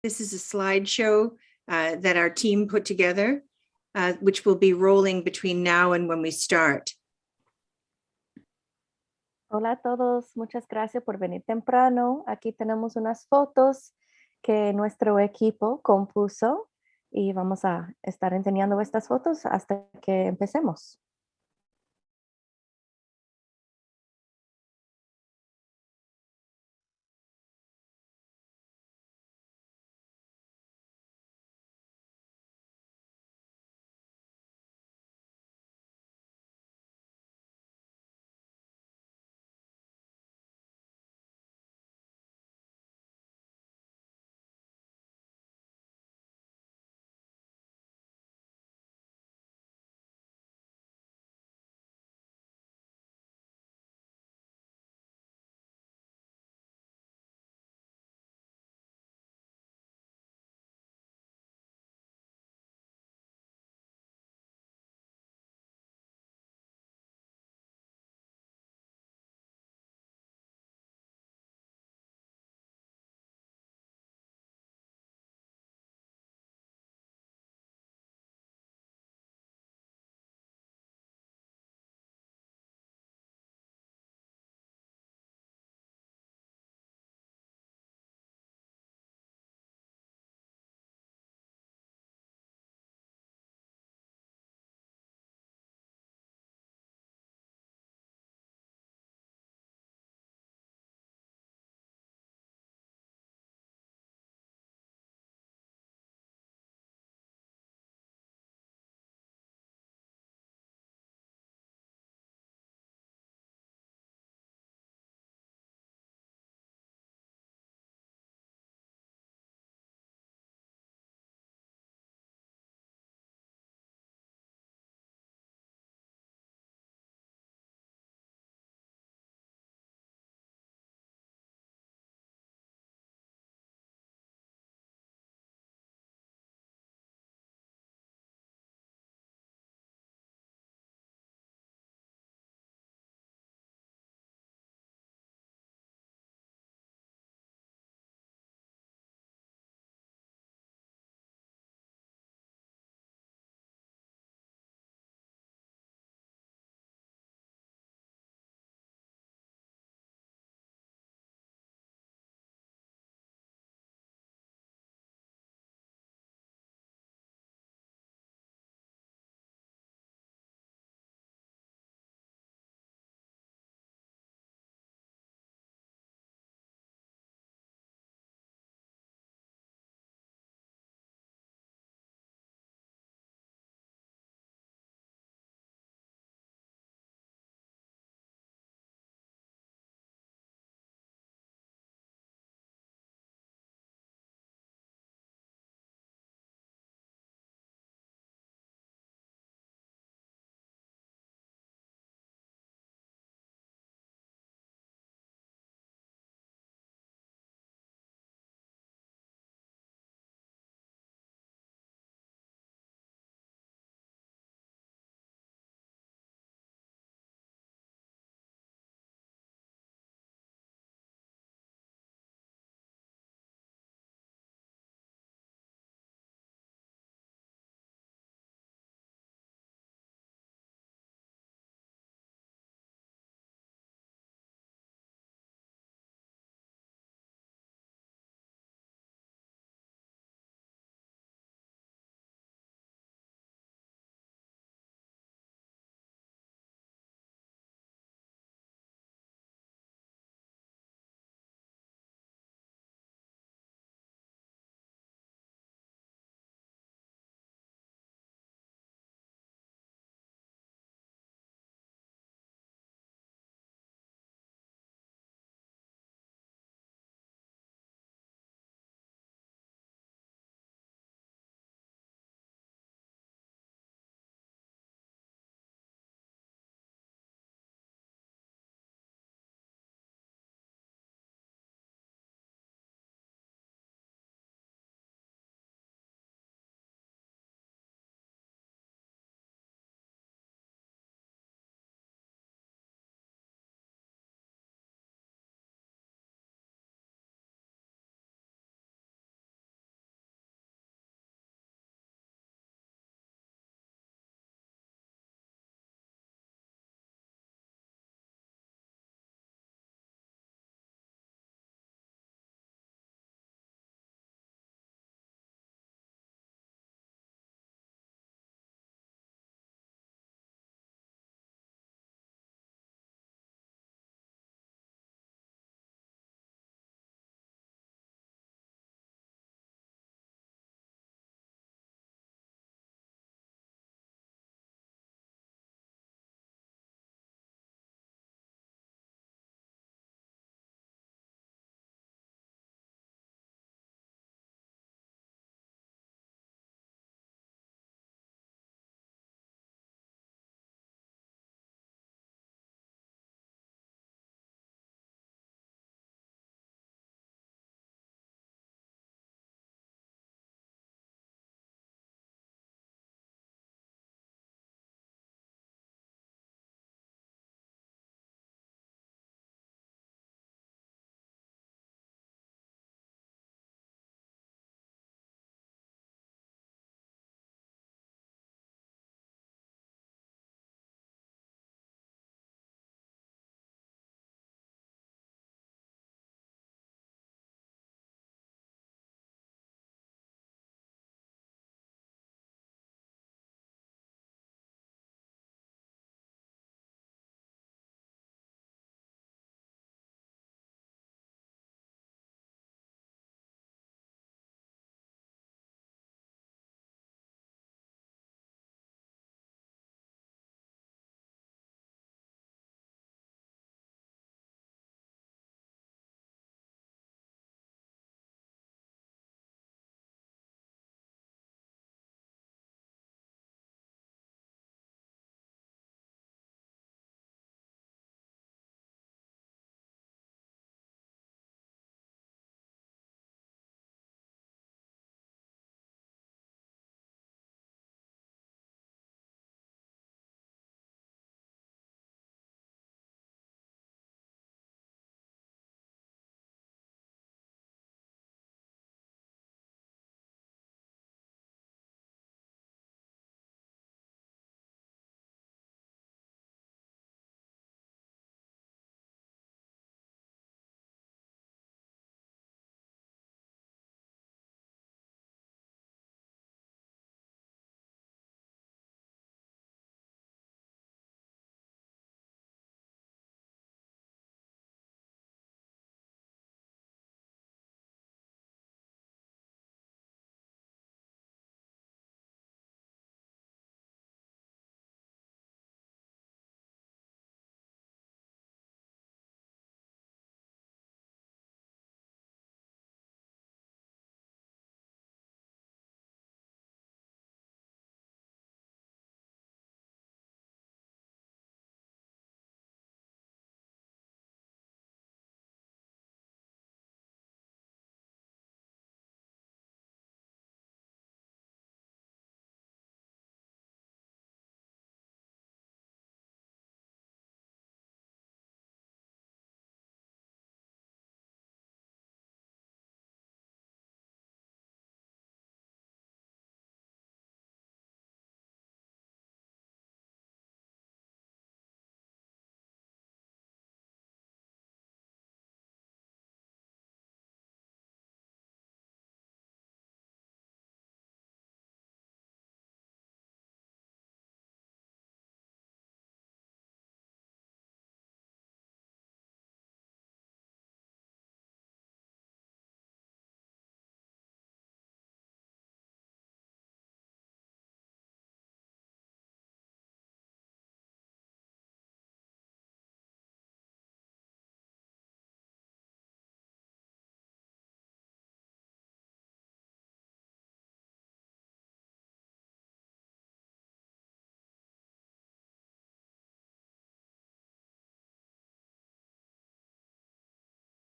This is a slideshow that our team put together, which will be rolling between now and when we start. Hola a todos, muchas gracias por venir temprano. Aquí tenemos unas fotos que nuestro equipo compuso y vamos a estar enseñando estas fotos hasta que empecemos.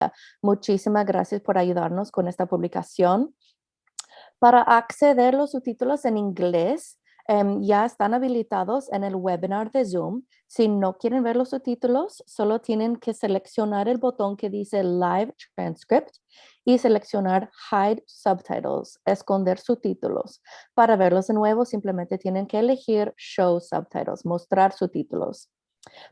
pantalla. Muchísimas gracias por ayudarnos con esta publicación. Para acceder a los subtítulos en inglés, ya están habilitados en el webinar de Zoom. Si no quieren ver los subtítulos, solo tienen que seleccionar el botón que dice Live Transcript y seleccionar Hide Subtitles, esconder subtítulos. Para verlos de nuevo, simplemente tienen que elegir Show Subtitles, mostrar subtítulos.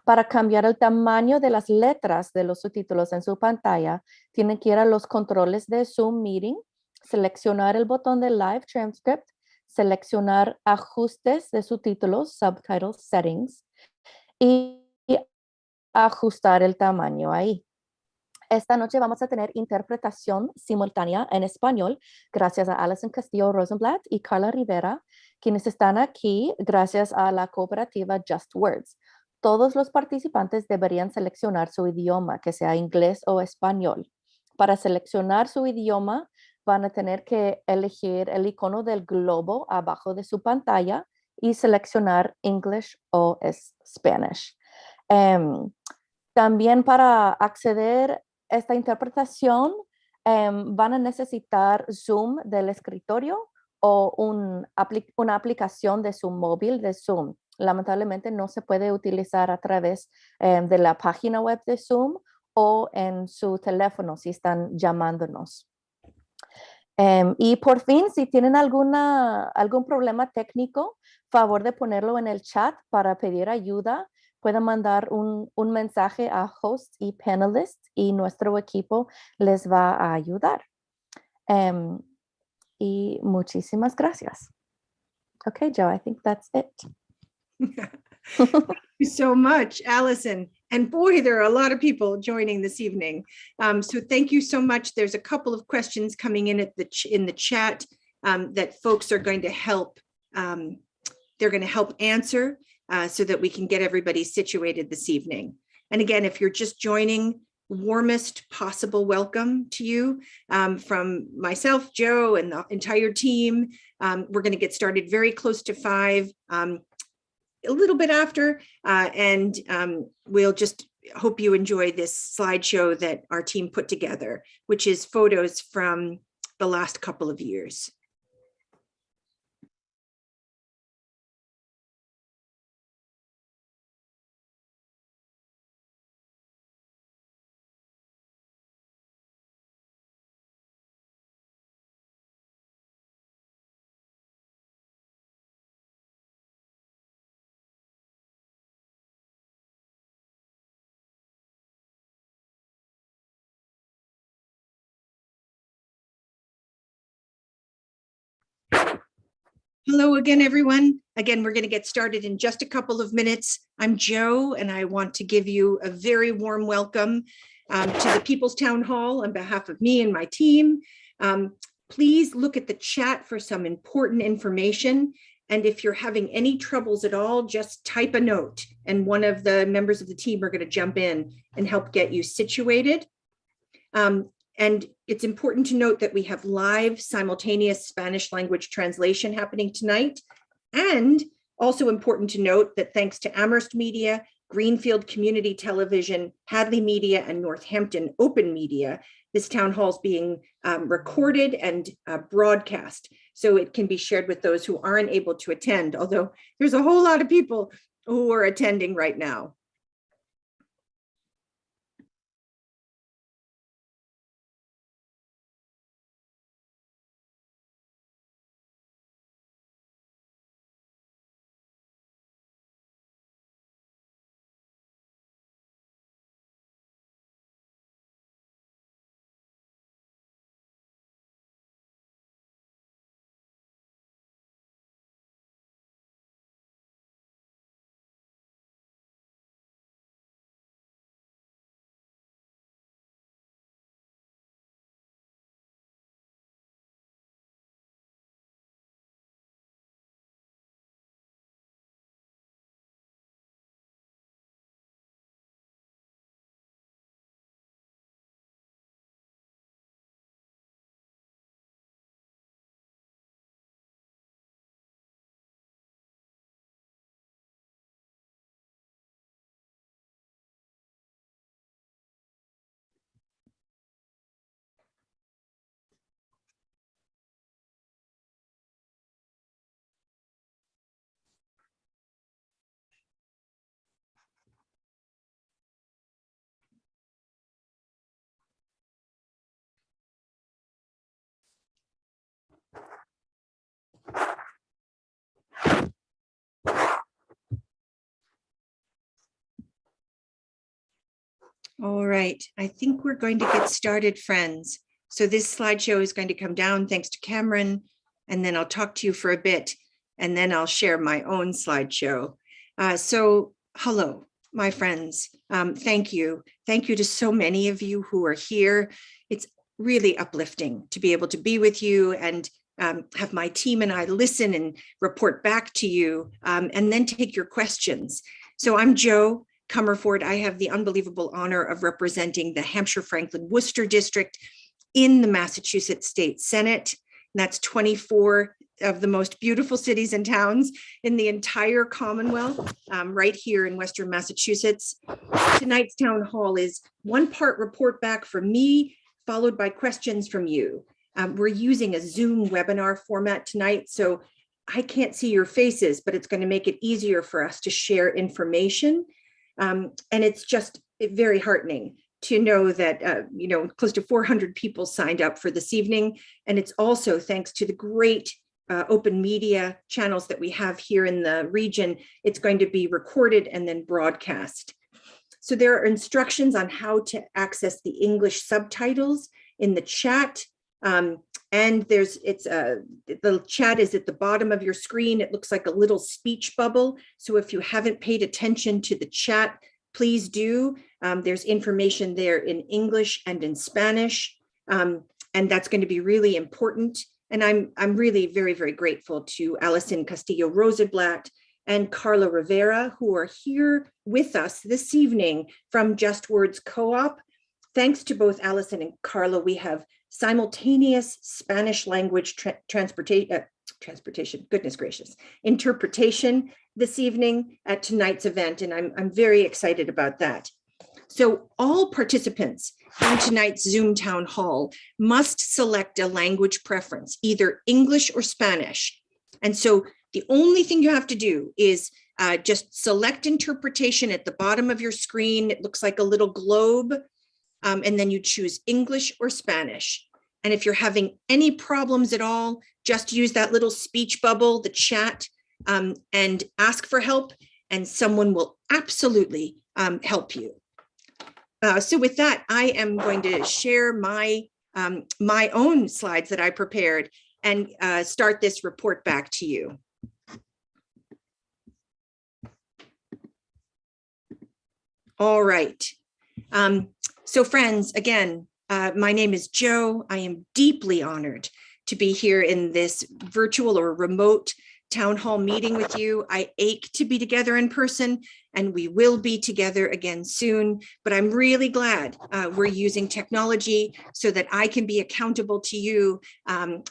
Para cambiar el tamaño de las letras de los subtítulos en su pantalla, tienen que ir a los controles de Zoom Meeting, seleccionar el botón de Live Transcript, seleccionar ajustes de subtítulos, Subtitle Settings, y ajustar el tamaño ahí. Esta noche vamos a tener interpretación simultánea en español gracias a Alison Castillo Rosenblatt y Carla Rivera, quienes están aquí gracias a la cooperativa Just Words. Todos los participantes deberían seleccionar su idioma, que sea inglés o español. Para seleccionar su idioma, van a tener que elegir el icono del globo abajo de su pantalla y seleccionar English o Spanish. También para acceder a esta interpretación, van a necesitar Zoom del escritorio o una aplicación de su móvil de Zoom. Lamentablemente no se puede utilizar a través de la página web de Zoom o en su teléfono si están llamándonos. Y por fin, si tienen algún problema técnico, favor de ponerlo en el chat para pedir ayuda. Pueden mandar un mensaje a host y panelists y nuestro equipo les va a ayudar. Y muchísimas gracias. Okay, Joe, I think that's it. Thank you so much, Allison. And boy, there are a lot of people joining this evening. So thank you so much. There's a couple of questions coming in in the chat that folks are going to help. They're going to help answer so that we can get everybody situated this evening. And again, if you're just joining, warmest possible welcome to you from myself, Joe, and the entire team. We're going to get started very close to 5. A little bit after, and we'll just hope you enjoy this slideshow that our team put together, which is photos from the last couple of years. Hello again, everyone. Again, we're going to get started in just a couple of minutes. I'm Jo, and I want to give you a very warm welcome to the People's Town Hall on behalf of me and my team. Please look at the chat for some important information. And if you're having any troubles at all, just type a note, and one of the members of the team are going to jump in and help get you situated. And it's important to note that we have live simultaneous Spanish language translation happening tonight. And also important to note that thanks to Amherst Media, Greenfield Community Television, Hadley Media, and Northampton Open Media, this town hall is being recorded and broadcast. So it can be shared with those who aren't able to attend, although there's a whole lot of people who are attending right now. All right, I think we're going to get started, friends. So this slideshow is going to come down thanks to Cameron, and then I'll talk to you for a bit, and then I'll share my own slideshow. So hello, my friends. Thank you. Thank you to so many of you who are here. It's really uplifting to be able to be with you and have my team and I listen and report back to you, and then take your questions. So I'm Jo Comerford. I have the unbelievable honor of representing the Hampshire Franklin Worcester district in the Massachusetts State Senate. And that's 24 of the most beautiful cities and towns in the entire Commonwealth, right here in Western Massachusetts. Tonight's town hall is one part report back from me, followed by questions from you. We're using a Zoom webinar format tonight, so I can't see your faces, but it's going to make it easier for us to share information. And it's just very heartening to know that, close to 400 people signed up for this evening. And it's also thanks to the great open media channels that we have here in the region. It's going to be recorded and then broadcast. So there are instructions on how to access the English subtitles in the chat. And the chat is at the bottom of your screen. It looks like a little speech bubble. So if you haven't paid attention to the chat, please do. There's information there in English and in Spanish. And that's going to be really important. And I'm really very, very grateful to Allison Castillo Rosenblatt and Carla Rivera, who are here with us this evening from Just Words Co-op. Thanks to both Allison and Carla, we have simultaneous Spanish language interpretation this evening at tonight's event, and I'm very excited about that. So all participants in tonight's Zoom town hall must select a language preference, either English or Spanish. And so the only thing you have to do is just select interpretation at the bottom of your screen. It looks like a little globe. And then you choose English or Spanish. And if you're having any problems at all, just use that little speech bubble, the chat, and ask for help, and someone will absolutely help you. So with that, I am going to share my own slides that I prepared and start this report back to you. All right. So friends, again, my name is Jo. I am deeply honored to be here in this virtual or remote town hall meeting with you. I ache to be together in person, and we will be together again soon, but I'm really glad we're using technology so that I can be accountable to you,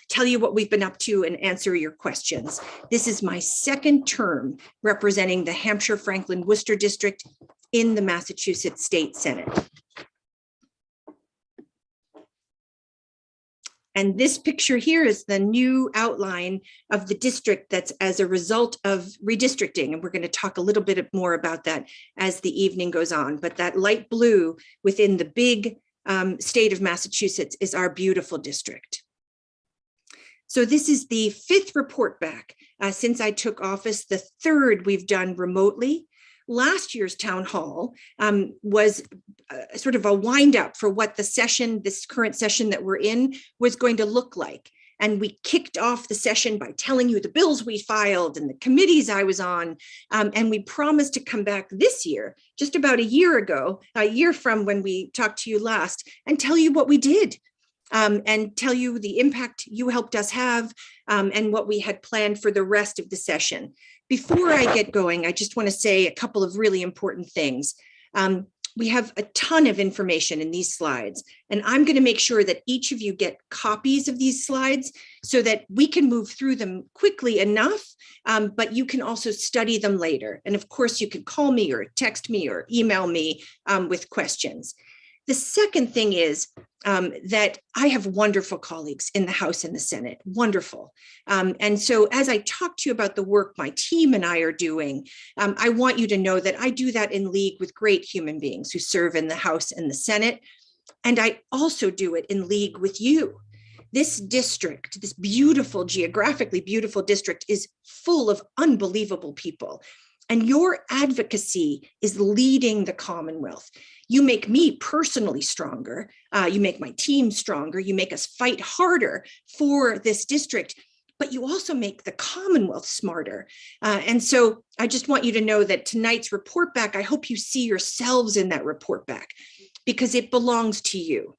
tell you what we've been up to, and answer your questions. This is my second term representing the Hampshire Franklin Worcester district in the Massachusetts State Senate. And this picture here is the new outline of the district that's as a result of redistricting. And we're going to talk a little bit more about that as the evening goes on. But that light blue within the big state of Massachusetts is our beautiful district. So this is the fifth report back since I took office, the third we've done remotely. Last year's town hall was sort of a wind up for what the session, this current session that we're in, was going to look like. And we kicked off the session by telling you the bills we filed and the committees I was on. And we promised to come back this year, just about a year ago, a year from when we talked to you last, and tell you what we did. And tell you the impact you helped us have and what we had planned for the rest of the session. Before I get going, I just want to say a couple of really important things. We have a ton of information in these slides, and I'm going to make sure that each of you get copies of these slides so that we can move through them quickly enough, but you can also study them later. And of course, you can call me or text me or email me with questions. The second thing is that I have wonderful colleagues in the House and the Senate, wonderful. And so as I talk to you about the work my team and I are doing, I want you to know that I do that in league with great human beings who serve in the House and the Senate. And I also do it in league with you. This district, this beautiful, geographically beautiful district, is full of unbelievable people. And your advocacy is leading the Commonwealth. You make me personally stronger. You make my team stronger. You make us fight harder for this district, but you also make the Commonwealth smarter. And so I just want you to know that tonight's report back, I hope you see yourselves in that report back because it belongs to you.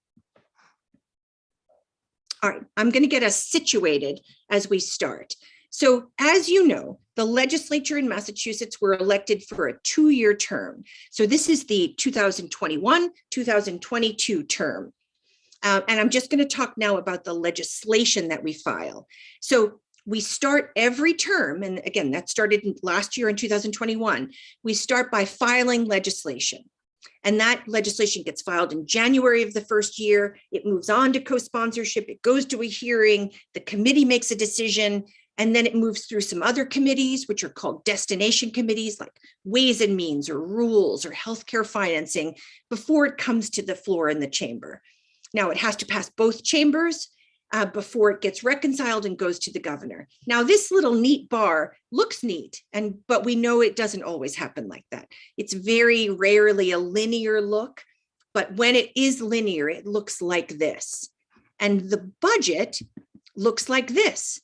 All right, I'm going to get us situated as we start. So as you know, the legislature in Massachusetts were elected for a 2-year term. So this is the 2021-2022 term. And I'm just going to talk now about the legislation that we file. So we start every term, and again, that started last year in 2021. We start by filing legislation. And that legislation gets filed in January of the first year. It moves on to co-sponsorship. It goes to a hearing. The committee makes a decision. And then it moves through some other committees, which are called destination committees, like Ways and Means or Rules or Healthcare Financing, before it comes to the floor in the chamber. Now, it has to pass both chambers before it gets reconciled and goes to the governor. Now, this little neat bar looks neat, but we know it doesn't always happen like that. It's very rarely a linear look, but when it is linear, it looks like this. And the budget looks like this.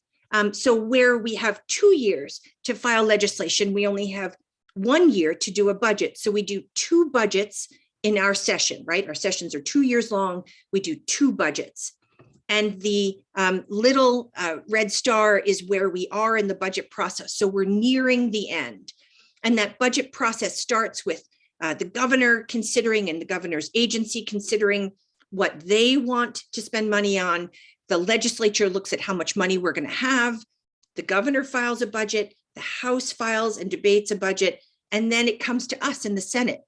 So where we have 2 years to file legislation, we only have 1 year to do a budget. So we do 2 budgets in our session, right? Our sessions are 2 years long. We do 2 budgets. And the little red star is where we are in the budget process. So we're nearing the end. And that budget process starts with the governor considering and the governor's agency considering what they want to spend money on. The legislature looks at how much money we're going to have. The governor files a budget. The House files and debates a budget. And then it comes to us in the Senate.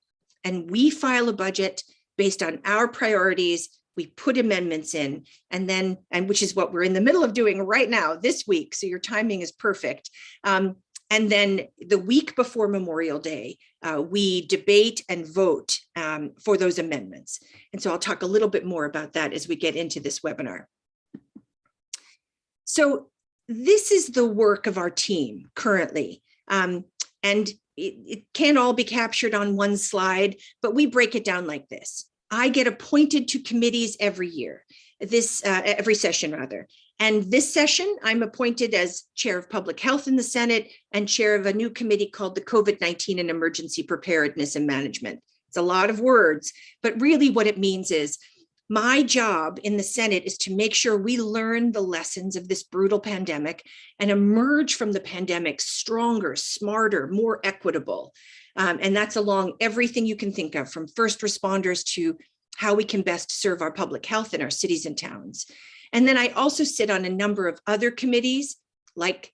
And we file a budget based on our priorities. We put amendments in, and which is what we're in the middle of doing right now this week. So your timing is perfect. And then the week before Memorial Day, we debate and vote for those amendments. And so I'll talk a little bit more about that as we get into this webinar. So this is the work of our team currently. And it can't all be captured on one slide, but we break it down like this. I get appointed to committees every year, every session rather. And this session, I'm appointed as chair of public health in the Senate and chair of a new committee called the COVID-19 and Emergency Preparedness and Management. It's a lot of words, but really what it means is my job in the Senate is to make sure we learn the lessons of this brutal pandemic and emerge from the pandemic stronger, smarter, more equitable. And that's along everything you can think of, from first responders to how we can best serve our public health in our cities and towns. And then I also sit on a number of other committees, like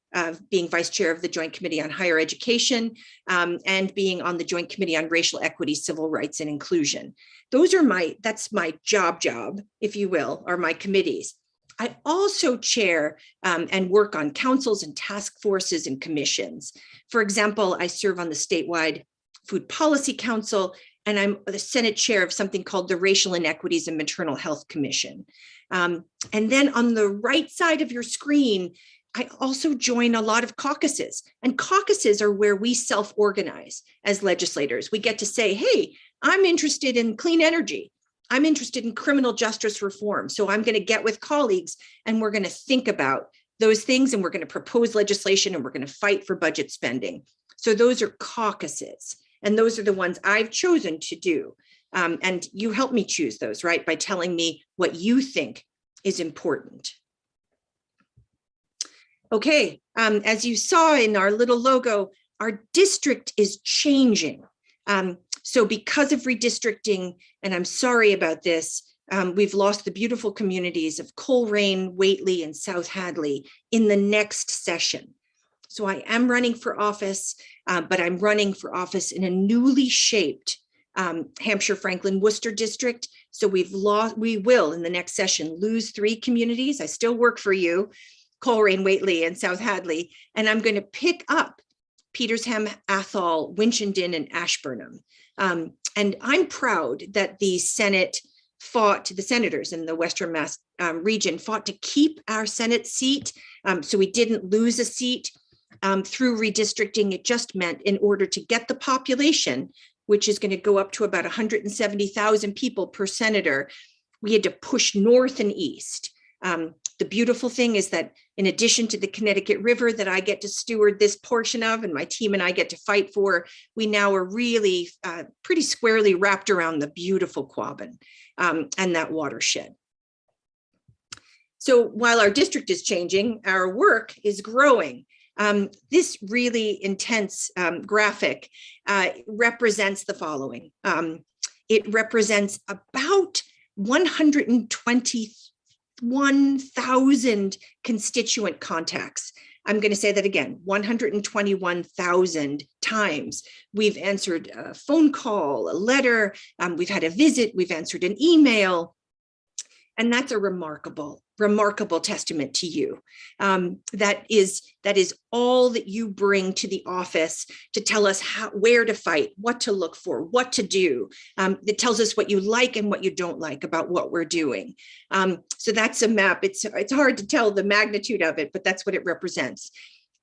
being vice chair of the Joint Committee on Higher Education and being on the Joint Committee on Racial Equity, Civil Rights, and Inclusion. That's my job, if you will, are my committees. I also chair and work on councils and task forces and commissions. For example, I serve on the statewide Food Policy Council, and I'm the Senate chair of something called the Racial Inequities and Maternal Health Commission. And then on the right side of your screen, I also join a lot of caucuses, and caucuses are where we self-organize as legislators. We get to say, hey, I'm interested in clean energy. I'm interested in criminal justice reform. So I'm going to get with colleagues and we're going to think about those things, and we're going to propose legislation, and we're going to fight for budget spending. So those are caucuses, and those are the ones I've chosen to do. And you help me choose those, right? By telling me what you think is important. Okay, as you saw in our little logo, our district is changing. So because of redistricting, and I'm sorry about this, we've lost the beautiful communities of Coleraine, Whately, and South Hadley in the next session. So I am running for office, but I'm running for office in a newly shaped Hampshire, Franklin, Worcester district. So we will in the next session lose 3 communities. I still work for you, Coleraine, Whately, and South Hadley, and I'm going to pick up Petersham, Athol, Winchendon, and Ashburnham. And I'm proud that the senators in the Western Mass region fought to keep our Senate seat. So we didn't lose a seat. through redistricting, it just meant in order to get the population, which is going to go up to about 170,000 people per senator, we had to push north and east. The beautiful thing is that in addition to the Connecticut River that I get to steward this portion of, and my team and I get to fight for, we now are really pretty squarely wrapped around the beautiful Quabbin and that watershed. So while our district is changing, our work is growing. This really intense graphic represents the following. It represents about 121,000 constituent contacts. I'm going to say that again, 121,000 times. We've answered a phone call, a letter, we've had a visit, we've answered an email. And that's a remarkable testament to you. That is all that you bring to the office to tell us where to fight, what to look for, what to do. It tells us what you like and what you don't like about what we're doing. So that's a map. It's hard to tell the magnitude of it, but that's what it represents.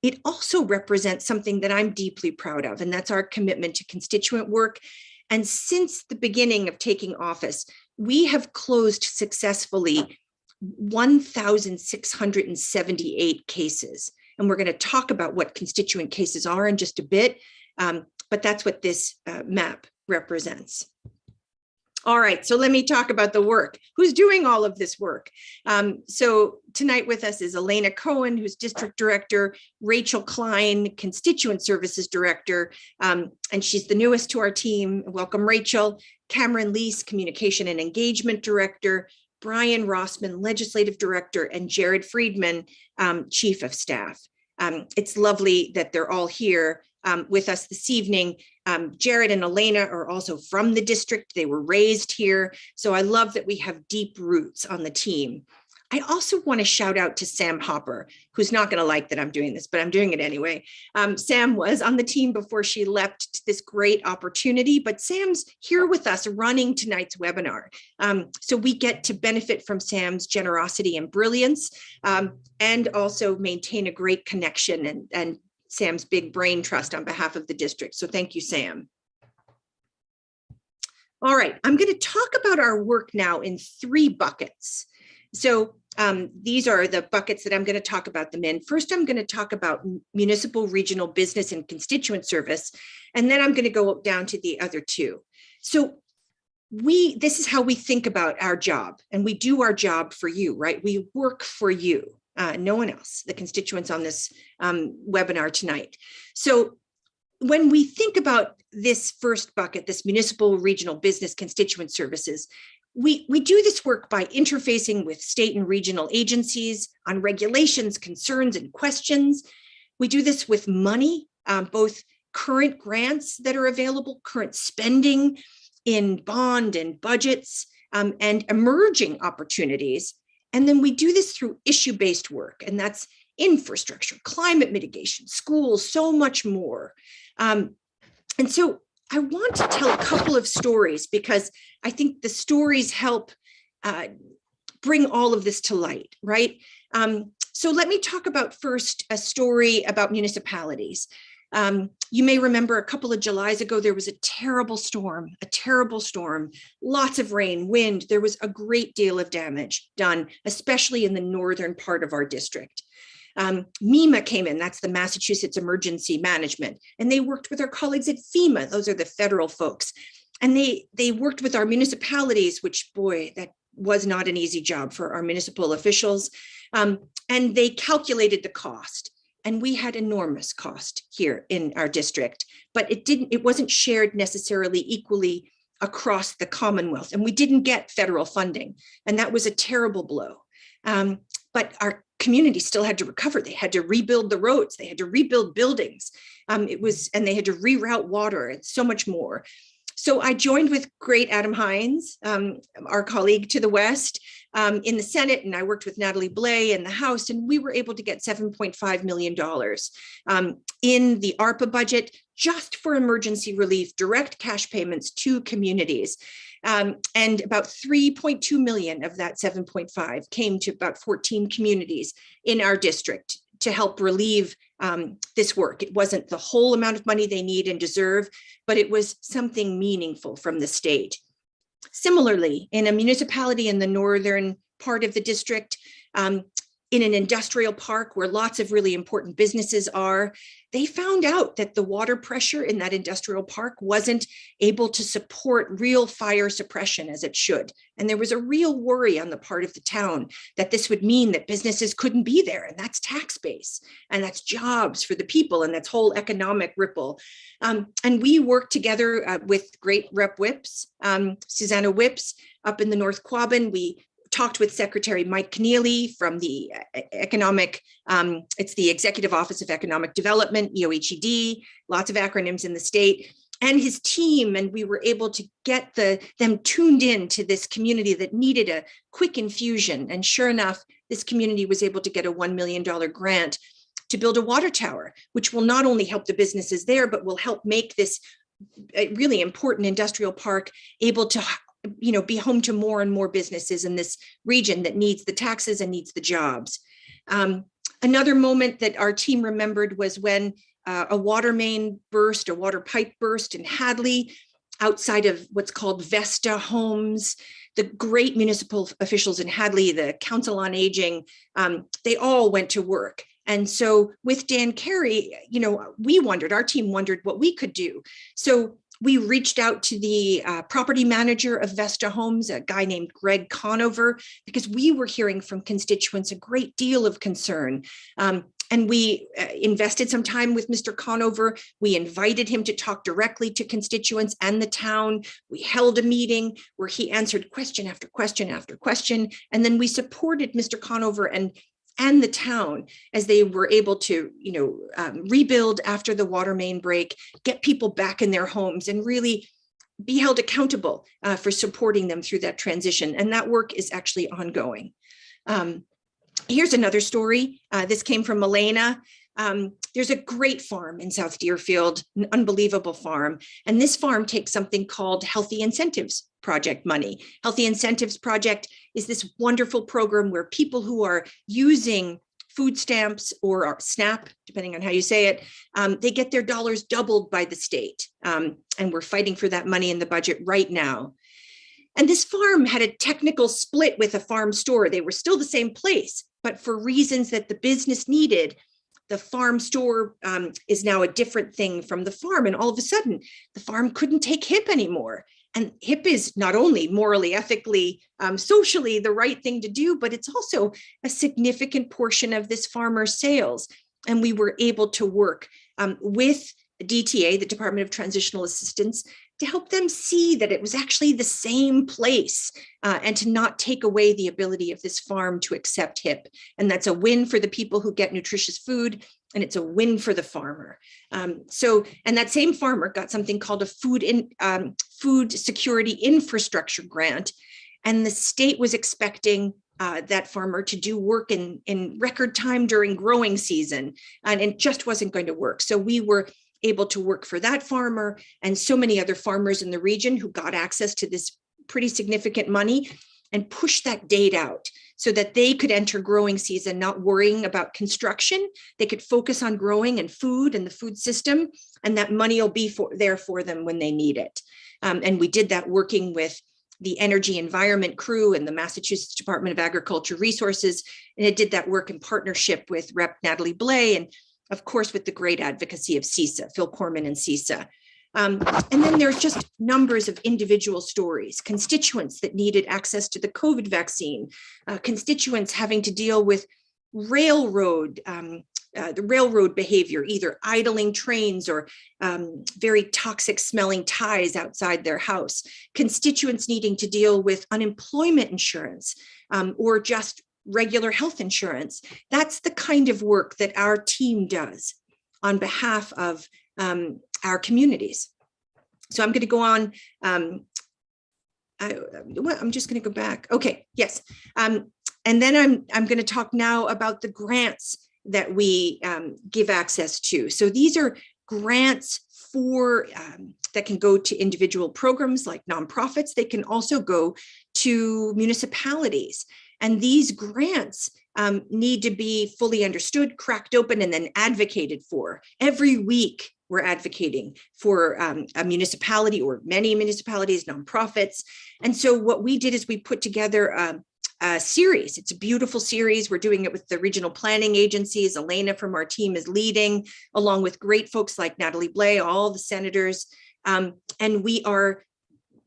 It also represents something that I'm deeply proud of, and that's our commitment to constituent work. And since the beginning of taking office, we have closed successfully 1,678 cases. And we're going to talk about what constituent cases are in just a bit, but that's what this map represents. All right, so let me talk about the work. Who's doing all of this work? So tonight with us is Elena Cohen, who's District Director, Rachel Klein, Constituent Services Director, and she's the newest to our team. Welcome, Rachel. Cameron Lease, Communication and Engagement Director, Brian Rossman, Legislative Director, and Jared Friedman, Chief of Staff. It's lovely that they're all here with us this evening. Jared and Elena are also from the district. They were raised here. So I love that we have deep roots on the team. I also want to shout out to Sam Hopper, who's not going to like that I'm doing this, but I'm doing it anyway. Sam was on the team before she left to this great opportunity, but Sam's here with us running tonight's webinar. So we get to benefit from Sam's generosity and brilliance, and also maintain a great connection and Sam's big brain trust on behalf of the district. So thank you, Sam. All right, I'm going to talk about our work now in 3 buckets. So these are the buckets that I'm going to talk about them in. First, I'm going to talk about municipal, regional, business, and constituent service, and then I'm going to go down to the other 2. So this is how we think about our job, and we do our job for you, right? We work for you, no one else, the constituents on this webinar tonight. So when we think about this first bucket, this municipal, regional, business, constituent services, we do this work by interfacing with state and regional agencies on regulations, concerns, and questions. We do this with money, both current grants that are available, current spending in bond and budgets, and emerging opportunities. And then we do this through issue-based work, and that's infrastructure, climate mitigation, schools, so much more. And so I want to tell a couple of stories because I think the stories help bring all of this to light, right? So let me talk about first a story about municipalities. You may remember a couple of Julys ago, there was a terrible storm, lots of rain, wind. There was a great deal of damage done, especially in the northern part of our district. MEMA came in, that's the Massachusetts Emergency Management, and they worked with our colleagues at FEMA, those are the federal folks, and they worked with our municipalities, which, boy, that was not an easy job for our municipal officials, and they calculated the cost, and we had enormous cost here in our district, but it wasn't shared necessarily equally across the Commonwealth, and we didn't get federal funding, and that was a terrible blow. But our community still had to recover. They had to rebuild the roads. They had to rebuild buildings. And they had to reroute water and so much more. So I joined with great Adam Hines, our colleague to the west, in the Senate, and I worked with Natalie Blais in the House, and we were able to get $7.5 million in the ARPA budget just for emergency relief, direct cash payments to communities. And about 3.2 million of that 7.5 came to about 14 communities in our district to help relieve this work. It wasn't the whole amount of money they need and deserve, but it was something meaningful from the state. Similarly, in a municipality in the northern part of the district, in an industrial park where lots of really important businesses are, they found out that the water pressure in that industrial park wasn't able to support real fire suppression as it should. And there was a real worry on the part of the town that this would mean that businesses couldn't be there. And that's tax base, and that's jobs for the people, and that's whole economic ripple. And we worked together with great Rep Whips, Susanna Whips up in the North Quabbin. We talked with Secretary Mike Keneally from the economic, it's the Executive Office of Economic Development, EOHED, lots of acronyms in the state, and his team. And we were able to get them tuned in to this community that needed a quick infusion. And sure enough, this community was able to get a $1 million grant to build a water tower, which will not only help the businesses there, but will help make this really important industrial park able to be home to more and more businesses in this region that needs the taxes and needs the jobs. Another moment that our team remembered was when a water main burst, a water pipe burst in Hadley, outside of what's called Vesta Homes. The great municipal officials in Hadley, the Council on Aging, they all went to work. And so with Dan Carey, our team wondered what we could do. So we reached out to the property manager of Vesta Homes, a guy named Greg Conover, because we were hearing from constituents a great deal of concern. And we invested some time with Mr. Conover. We invited him to talk directly to constituents and the town. We held a meeting where he answered question after question after question. And then we supported Mr. Conover and the town as they were able to, rebuild after the water main break, get people back in their homes, and really be held accountable for supporting them through that transition. And that work is actually ongoing. Here's another story. This came from Elena. There's a great farm in South Deerfield, an unbelievable farm. And this farm takes something called Healthy Incentives Project money. Healthy Incentives Project is this wonderful program where people who are using food stamps or SNAP, depending on how you say it, they get their dollars doubled by the state. And we're fighting for that money in the budget right now. And this farm had a technical split with a farm store. They were still the same place, but for reasons that the business needed, the farm store is now a different thing from the farm. And all of a sudden, the farm couldn't take HIP anymore. And HIP is not only morally, ethically, socially the right thing to do, but it's also a significant portion of this farmer's sales. And we were able to work with DTA, the Department of Transitional Assistance, to help them see that it was actually the same place and to not take away the ability of this farm to accept HIP. And that's a win for the people who get nutritious food, and it's a win for the farmer. And that same farmer got something called a food security infrastructure grant. And the state was expecting that farmer to do work in record time during growing season, and it just wasn't going to work. So we were able to work for that farmer and so many other farmers in the region who got access to this pretty significant money and push that date out so that they could enter growing season not worrying about construction. They could focus on growing and food and the food system, and that money will be there for them when they need it. And we did that working with the Energy Environment crew and the Massachusetts Department of Agriculture Resources. And it did that work in partnership with Rep. Natalie Blais, and of course, with the great advocacy of CISA, Phil Corman and CISA. And then there's just numbers of individual stories, constituents that needed access to the COVID vaccine, constituents having to deal with the railroad behavior, either idling trains or very toxic smelling ties outside their house, constituents needing to deal with unemployment insurance or just regular health insurance. That's the kind of work that our team does on behalf of our communities. So I'm going to go on. I'm just going to go back. Okay, yes. And then I'm going to talk now about the grants that we give access to. So these are grants for that can go to individual programs like nonprofits. They can also go to municipalities. And these grants need to be fully understood, cracked open, and then advocated for. Every week, we're advocating for a municipality or many municipalities, nonprofits. And so what we did is we put together a series. It's a beautiful series. We're doing it with the regional planning agencies. Elena from our team is leading, along with great folks like Natalie Blais, all the senators. And we are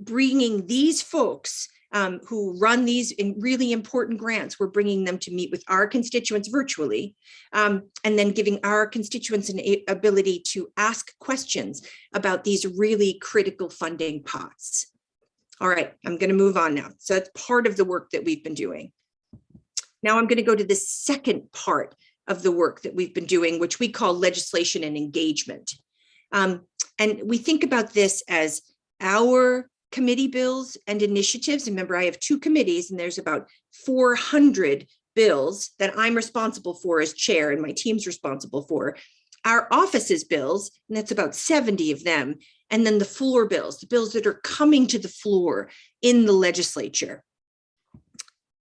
bringing these folks who run these in really important grants. We're bringing them to meet with our constituents virtually, and then giving our constituents an ability to ask questions about these really critical funding pots. All right, I'm going to move on now. So that's part of the work that we've been doing. Now I'm going to go to the second part of the work that we've been doing, which we call legislation and engagement. And we think about this as our committee bills and initiatives. Remember, I have two committees and there's about 400 bills that I'm responsible for as chair and my team's responsible for. Our office's bills, and that's about 70 of them. And then the floor bills, the bills that are coming to the floor in the legislature.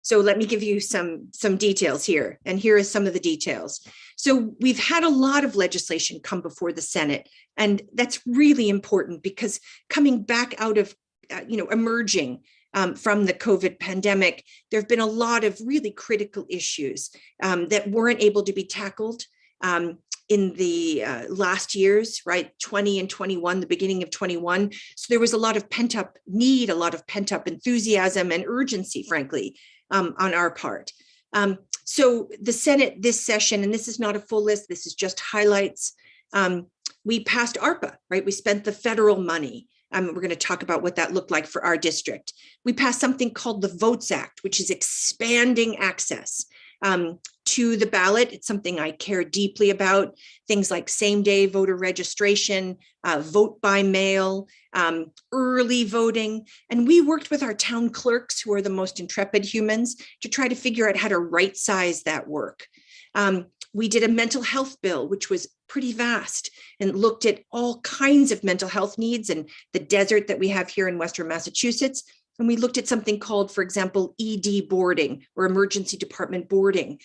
So let me give you some details here. And here are some of the details. So we've had a lot of legislation come before the Senate. And that's really important because coming back out of emerging from the COVID pandemic, there have been a lot of really critical issues that weren't able to be tackled in the last years, right? 20 and 21, the beginning of 21. So there was a lot of pent up need, a lot of pent up enthusiasm and urgency, frankly, on our part. So the Senate this session, and this is not a full list, this is just highlights. We passed ARPA, right? We spent the federal money. We're going to talk about what that looked like for our district. We passed something called the Votes Act, which is expanding access to the ballot. It's something I care deeply about. Things like same-day voter registration, vote by mail, early voting. And we worked with our town clerks, who are the most intrepid humans, to try to figure out how to right-size that work. We did a mental health bill, which was pretty vast and looked at all kinds of mental health needs and the desert that we have here in Western Massachusetts. And we looked at something called, for example, ED boarding or emergency department boarding.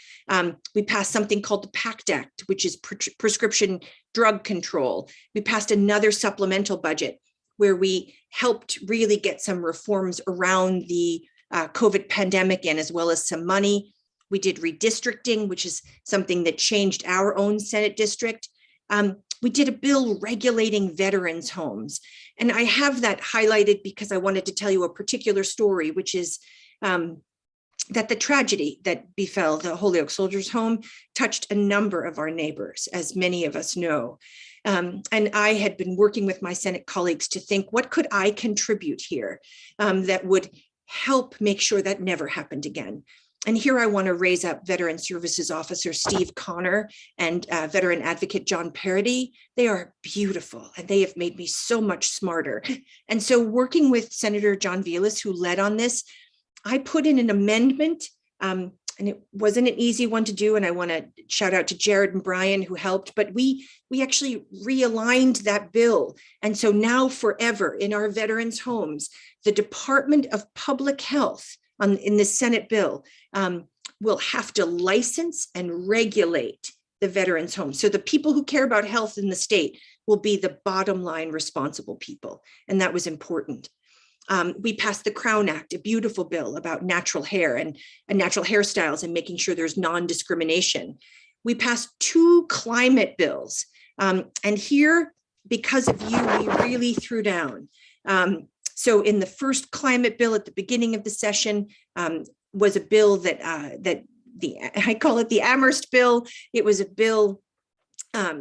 We passed something called the PACT Act, which is prescription drug control. We passed another supplemental budget where we helped really get some reforms around the COVID pandemic in, as well as some money. We did redistricting, which is something that changed our own Senate district. We did a bill regulating veterans' homes. And I have that highlighted because I wanted to tell you a particular story, which is that the tragedy that befell the Holyoke Soldiers' Home touched a number of our neighbors, as many of us know. And I had been working with my Senate colleagues to think, what could I contribute here that would help make sure that never happened again? And here I want to raise up Veteran Services Officer Steve Connor and veteran advocate John Parody. They are beautiful and they have made me so much smarter. And so working with Senator John Vilas, who led on this, I put in an amendment and it wasn't an easy one to do. And I want to shout out to Jared and Brian who helped, but we actually realigned that bill. And so now forever in our veterans' homes, the Department of Public Health in the Senate bill will have to license and regulate the veterans' homes. So the people who care about health in the state will be the bottom line responsible people. And that was important. We passed the Crown Act, a beautiful bill about natural hair and natural hairstyles and making sure there's non-discrimination. We passed 2 climate bills. And here, because of you, we really threw down. So in the first climate bill at the beginning of the session was a bill that I call it the Amherst bill. It was a bill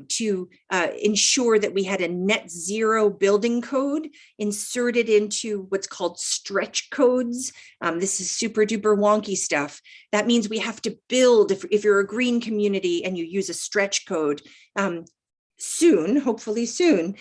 to ensure that we had a net zero building code inserted into what's called stretch codes. This is super duper wonky stuff. That means we have to build, if you're a green community and you use a stretch code, soon, hopefully soon,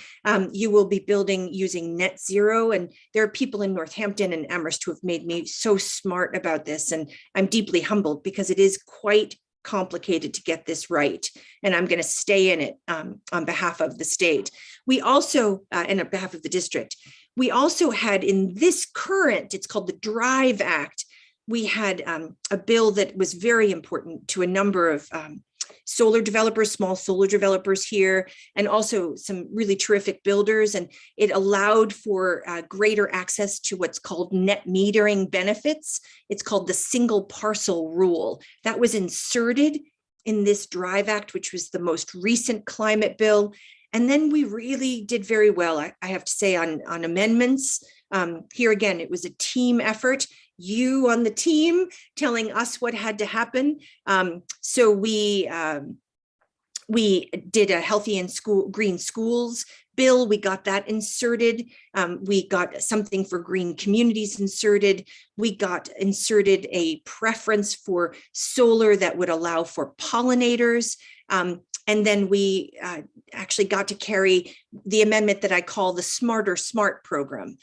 you will be building using net zero. And there are people in Northampton and Amherst who have made me so smart about this. And I'm deeply humbled because it is quite complicated to get this right. And I'm going to stay in it on behalf of the state. We also, and on behalf of the district, we also had in this current, it's called the Drive Act, we had a bill that was very important to a number of solar developers, small solar developers here, and also some really terrific builders. And it allowed for greater access to what's called net metering benefits. It's called the single parcel rule. That was inserted in this DRIVE Act, which was the most recent climate bill. And then we really did very well, I have to say, on amendments. Here again, it was a team effort. You on the team telling us what had to happen. So we did a healthy and green schools bill. We got that inserted. We got something for green communities inserted. We got inserted a preference for solar that would allow for pollinators. And then we actually got to carry the amendment that I call the Smarter Smart program,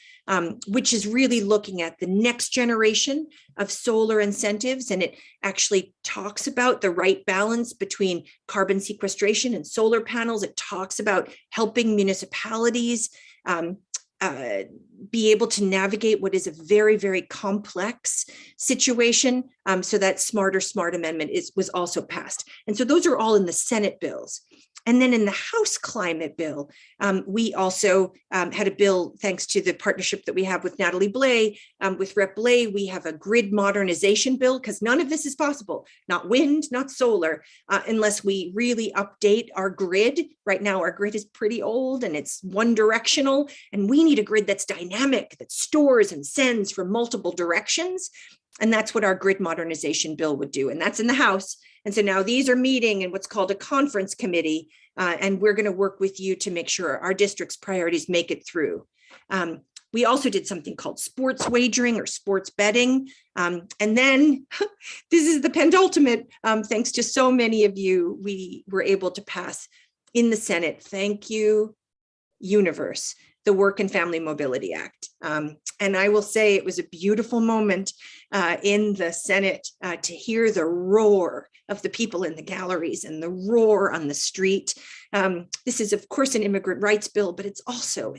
which is really looking at the next generation of solar incentives. And it actually talks about the right balance between carbon sequestration and solar panels. It talks about helping municipalities be able to navigate what is a very, very complex situation. So that Smarter Smart amendment was also passed. And so those are all in the Senate bills. And then in the House climate bill, we also had a bill, thanks to the partnership that we have with Natalie Blais, with Rep. Blais, we have a grid modernization bill, because none of this is possible, not wind, not solar, unless we really update our grid. Right now, our grid is pretty old and it's one directional, and we need a grid that's dynamic, that stores and sends from multiple directions. And that's what our grid modernization bill would do. And that's in the House. And so now these are meeting in what's called a conference committee. And we're going to work with you to make sure our district's priorities make it through. We also did something called sports wagering or sports betting. And then this is the penultimate, thanks to so many of you, we were able to pass in the Senate. Thank you, Universe, the Work and Family Mobility Act. And I will say it was a beautiful moment in the Senate to hear the roar of the people in the galleries and the roar on the street. This is, of course, an immigrant rights bill, but it's also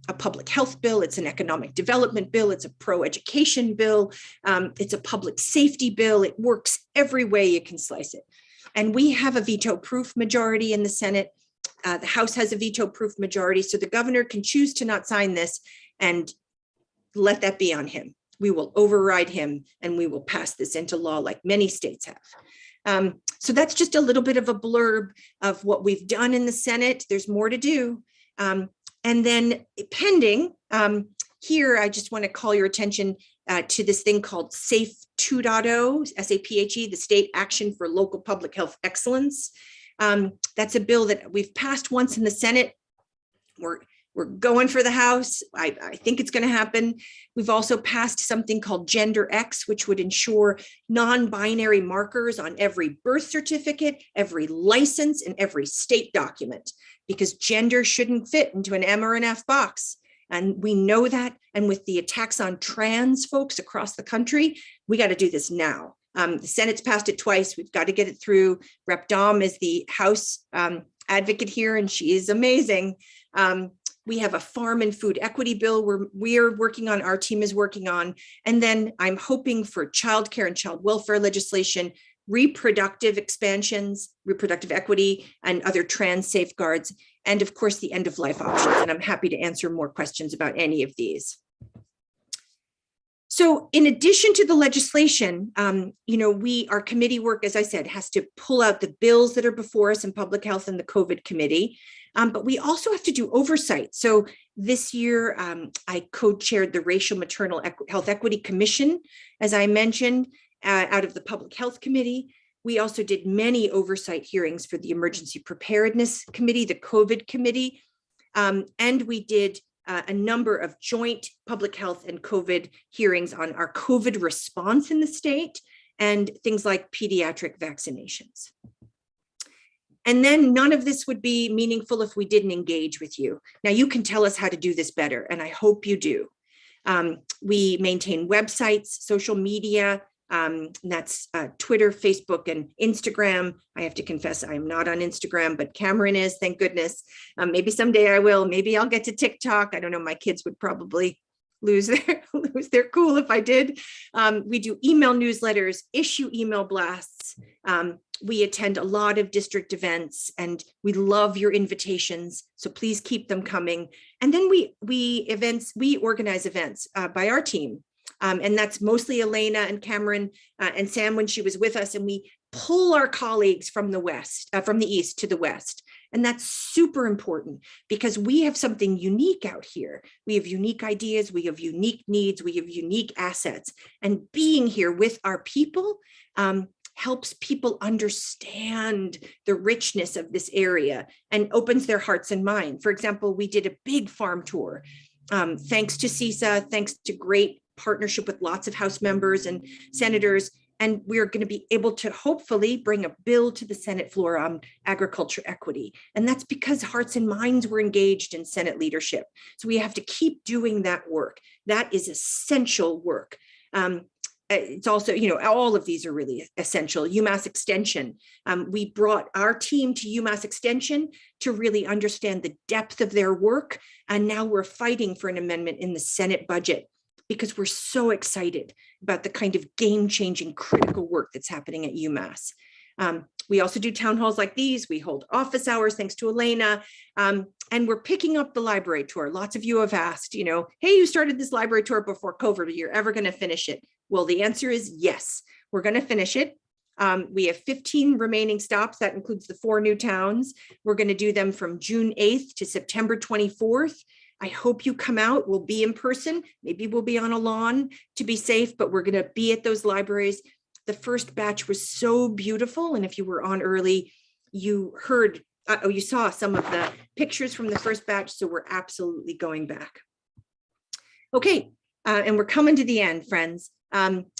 a public health bill. It's an economic development bill. It's a pro-education bill. It's a public safety bill. It works every way you can slice it. And we have a veto-proof majority in the Senate. The House has a veto-proof majority, so the governor can choose to not sign this, and let that be on him. We will override him and we will pass this into law like many states have. So that's just a little bit of a blurb of what we've done in the Senate. There's more to do. And then pending, here I just want to call your attention to this thing called SAFE 2.0, SAPHE, the State Action for Local Public Health Excellence. That's a bill that we've passed once in the Senate. We're going for the House. I think it's going to happen. We've also passed something called Gender X, which would ensure non-binary markers on every birth certificate, every license, and every state document, because gender shouldn't fit into an M or an F box. And we know that. And with the attacks on trans folks across the country, we got to do this now. The Senate's passed it twice. We've got to get it through. Rep. Dom is the House advocate here, and she is amazing. We have a farm and food equity bill we're working on, our team is working on. And then I'm hoping for childcare and child welfare legislation, reproductive expansions, reproductive equity, and other trans safeguards, and of course, the end of life options. And I'm happy to answer more questions about any of these. So in addition to the legislation, our committee work, as I said, has to pull out the bills that are before us in public health and the COVID committee, but we also have to do oversight. So this year, I co-chaired the Racial Maternal Health Equity Commission, as I mentioned, out of the Public Health Committee. We also did many oversight hearings for the Emergency Preparedness Committee, the COVID Committee, and we did a number of joint public health and COVID hearings on our COVID response in the state and things like pediatric vaccinations. And then none of this would be meaningful if we didn't engage with you. Now you can tell us how to do this better, and I hope you do. We maintain websites, social media, that's Twitter, Facebook, and Instagram. I have to confess, I'm not on Instagram, but Cameron is, thank goodness. Maybe someday I will. Maybe I'll get to TikTok. I don't know, my kids would probably lose their cool if I did. We do email newsletters, issue email blasts. We attend a lot of district events, and we love your invitations. So please keep them coming. And then we organize events by our team. And that's mostly Elena and Cameron and Sam when she was with us. And we pull our colleagues from the east to the west. And that's super important because we have something unique out here. We have unique ideas, we have unique needs, we have unique assets. And being here with our people helps people understand the richness of this area and opens their hearts and minds. For example, we did a big farm tour. Thanks to CISA, thanks to great partnership with lots of House members and senators. And we're going to be able to hopefully bring a bill to the Senate floor on agriculture equity. And that's because hearts and minds were engaged in Senate leadership. So we have to keep doing that work. That is essential work. It's also, all of these are really essential. Umass Extension. We brought our team to Umass Extension to really understand the depth of their work. And now we're fighting for an amendment in the Senate budget because we're so excited about the kind of game-changing critical work that's happening at Umass. We also do town halls like these. We hold office hours, thanks to Elena. And we're picking up the library tour. Lots of you have asked, hey, you started this library tour before COVID, are you ever going to finish it? Well, the answer is yes, we're going to finish it. We have 15 remaining stops. That includes the 4 new towns. We're going to do them from June 8th to September 24th. I hope you come out. We'll be in person. Maybe we'll be on a lawn to be safe, but we're going to be at those libraries. The first batch was so beautiful. And if you were on early, you heard, you saw some of the pictures from the first batch. So we're absolutely going back. Okay. And we're coming to the end, friends.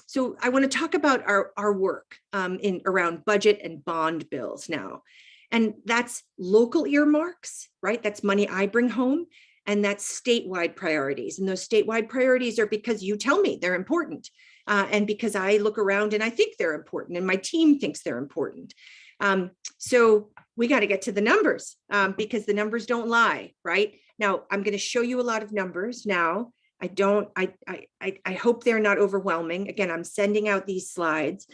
So I want to talk about our work around budget and bond bills now. And that's local earmarks, right? That's money I bring home. And that's statewide priorities. And those statewide priorities are because you tell me they're important. And because I look around and I think they're important and my team thinks they're important. So we got to get to the numbers because the numbers don't lie, right? Now, I'm going to show you a lot of numbers now. I hope they're not overwhelming. Again, I'm sending out these slides,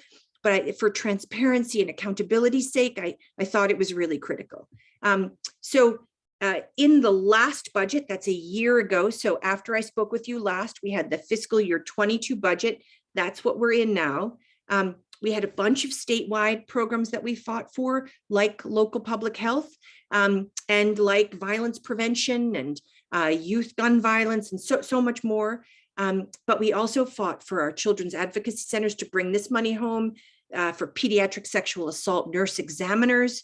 but for transparency and accountability's sake, I thought it was really critical. In the last budget, that's a year ago. So after I spoke with you last, we had the fiscal year 22 budget. That's what we're in now. We had a bunch of statewide programs that we fought for, like local public health and like violence prevention and youth gun violence and so much more. But we also fought for our children's advocacy centers to bring this money home, for pediatric sexual assault nurse examiners.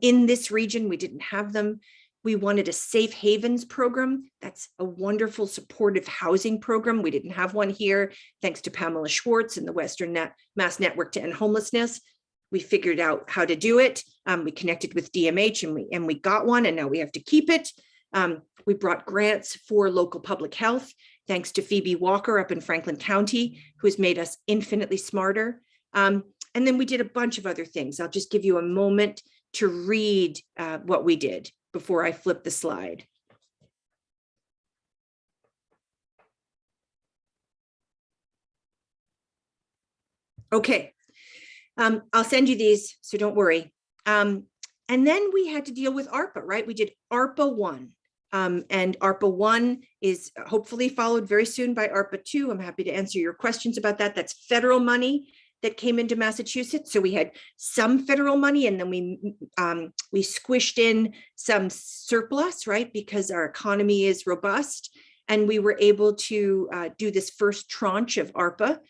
In this region, we didn't have them. We wanted a safe havens program. That's a wonderful supportive housing program. We didn't have one here, thanks to Pamela Schwartz and the Western Mass Network to End Homelessness. We figured out how to do it. We connected with DMH and we got one, and now we have to keep it. We brought grants for local public health, thanks to Phoebe Walker up in Franklin County, who has made us infinitely smarter. And then we did a bunch of other things. I'll just give you a moment to read what we did before I flip the slide. Okay, I'll send you these, so don't worry. And then we had to deal with ARPA, right? We did ARPA 1. And ARPA 1 is hopefully followed very soon by ARPA 2. I'm happy to answer your questions about that. That's federal money that came into Massachusetts. So we had some federal money, and then we squished in some surplus, right? Because our economy is robust, and we were able to do this first tranche of ARPA.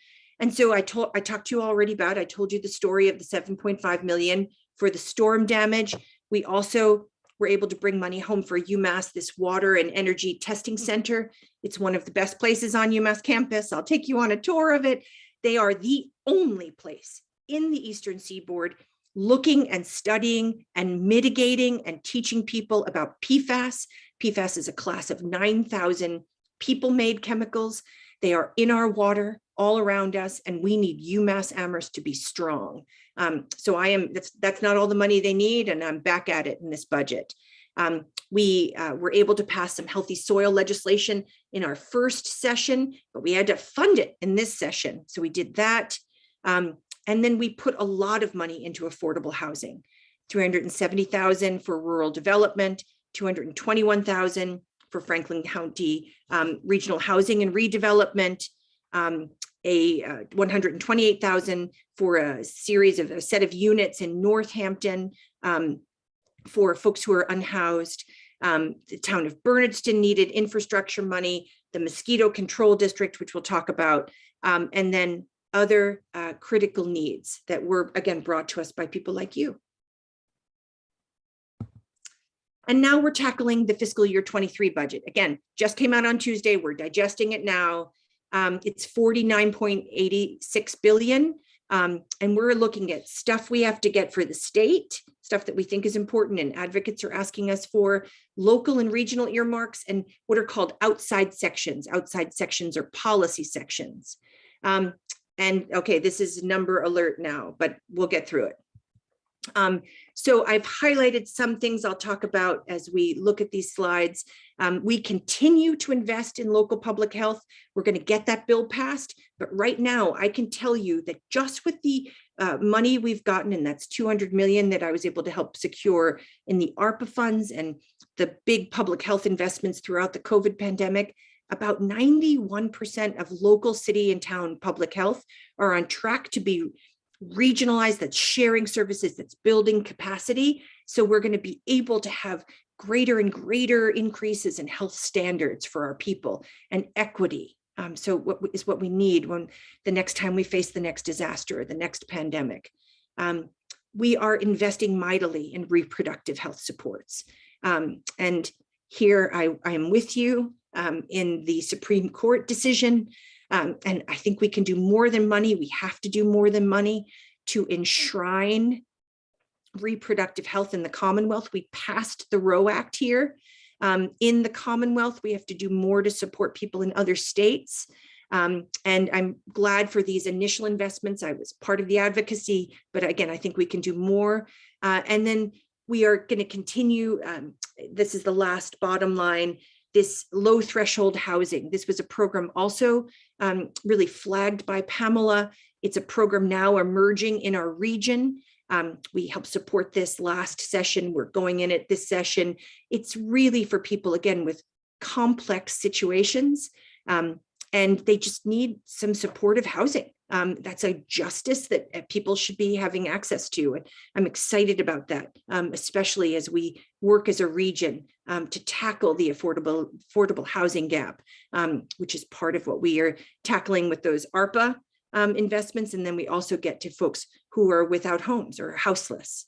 And so I talked to you already about, I told you the story of the 7.5 million for the storm damage. We also were able to bring money home for Umass, this water and energy testing center. It's one of the best places on Umass campus. I'll take you on a tour of it. They are the only place in the Eastern Seaboard looking and studying and mitigating and teaching people about PFAS. PFAS is a class of 9,000 people-made chemicals. They are in our water all around us, and we need UMass Amherst to be strong. So that's not all the money they need, and I'm back at it in this budget. We were able to pass some healthy soil legislation in our first session, but we had to fund it in this session. So we did that. And then we put a lot of money into affordable housing, $370,000 for rural development, $221,000 for Franklin County regional housing and redevelopment, $128,000 for a set of units in Northampton for folks who are unhoused. The town of Bernardston needed infrastructure money, the mosquito control district, which we'll talk about, and then other critical needs that were, again, brought to us by people like you. And now we're tackling the fiscal year 23 budget. Again, just came out on Tuesday. We're digesting it now. It's 49.86 billion. And we're looking at stuff we have to get for the state, stuff that we think is important and advocates are asking us for, local and regional earmarks, and what are called outside sections. Outside sections are policy sections. And okay, this is number alert now, but we'll get through it. So I've highlighted some things I'll talk about as we look at these slides. We continue to invest in local public health. We're going to get that bill passed, but right now I can tell you that just with the money we've gotten, and that's 200 million that I was able to help secure in the ARPA funds and the big public health investments throughout the COVID pandemic, about 91% of local city and town public health are on track to be regionalized, that's sharing services, that's building capacity. So we're going to be able to have greater and greater increases in health standards for our people and equity. So what is what we need when the next time we face the next disaster or the next pandemic. We are investing mightily in reproductive health supports. And here I am with you in the Supreme Court decision. And I think we can do more than money. We have to do more than money to enshrine reproductive health in the Commonwealth. We passed the Roe Act here. In the Commonwealth, we have to do more to support people in other states. And I'm glad for these initial investments. I was part of the advocacy, but again, I think we can do more. And then we are going to continue. This is the last bottom line. This low threshold housing. This was a program also really flagged by Pamela. It's a program now emerging in our region. We helped support this last session. We're going in it this session. It's really for people, again, with complex situations, and they just need some supportive housing. That's a justice that people should be having access to. And I'm excited about that, especially as we work as a region to tackle the affordable housing gap, which is part of what we are tackling with those ARPA investments. And then we also get to folks who are without homes or houseless.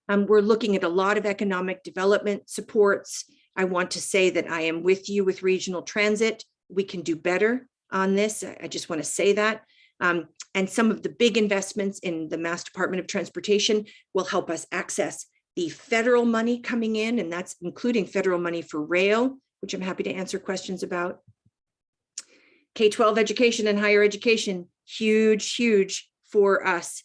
We're looking at a lot of economic development supports. I want to say that I am with you with regional transit. We can do better on this. I just want to say that. And some of the big investments in the Mass Department of Transportation will help us access the federal money coming in, and that's including federal money for rail, which I'm happy to answer questions about. K-12 education and higher education, huge, huge for us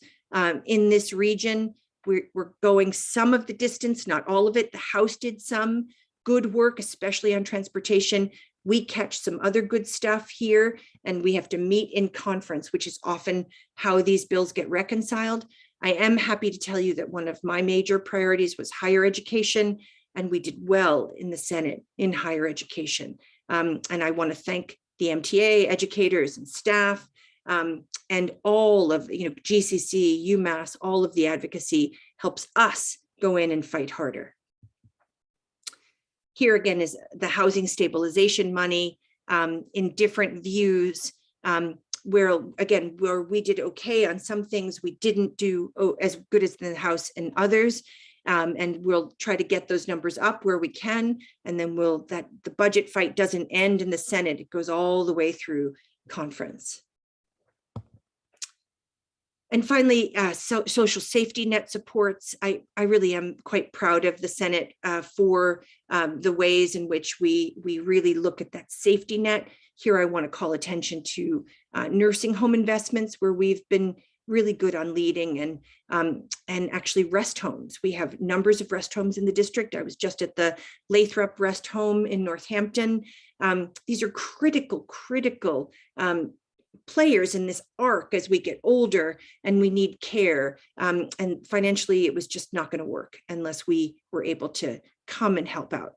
in this region. We're going some of the distance, not all of it. The House did some good work, especially on transportation. We catch some other good stuff here, and we have to meet in conference, which is often how these bills get reconciled. I am happy to tell you that one of my major priorities was higher education, and we did well in the Senate in higher education. And I want to thank the MTA educators and staff, and all of, GCC, Umass, all of the advocacy helps us go in and fight harder. Here again is the housing stabilization money in different views, where we did okay on some things, we didn't do as good as the House and others. And we'll try to get those numbers up where we can. And then the budget fight doesn't end in the Senate. It goes all the way through conference. And finally, social safety net supports. I really am quite proud of the Senate for the ways in which we really look at that safety net. Here I want to call attention to nursing home investments, where we've been really good on leading, and actually rest homes. We have numbers of rest homes in the district. I was just at the Lathrop Rest Home in Northampton. These are critical players in this arc as we get older and we need care. And financially, it was just not going to work unless we were able to come and help out.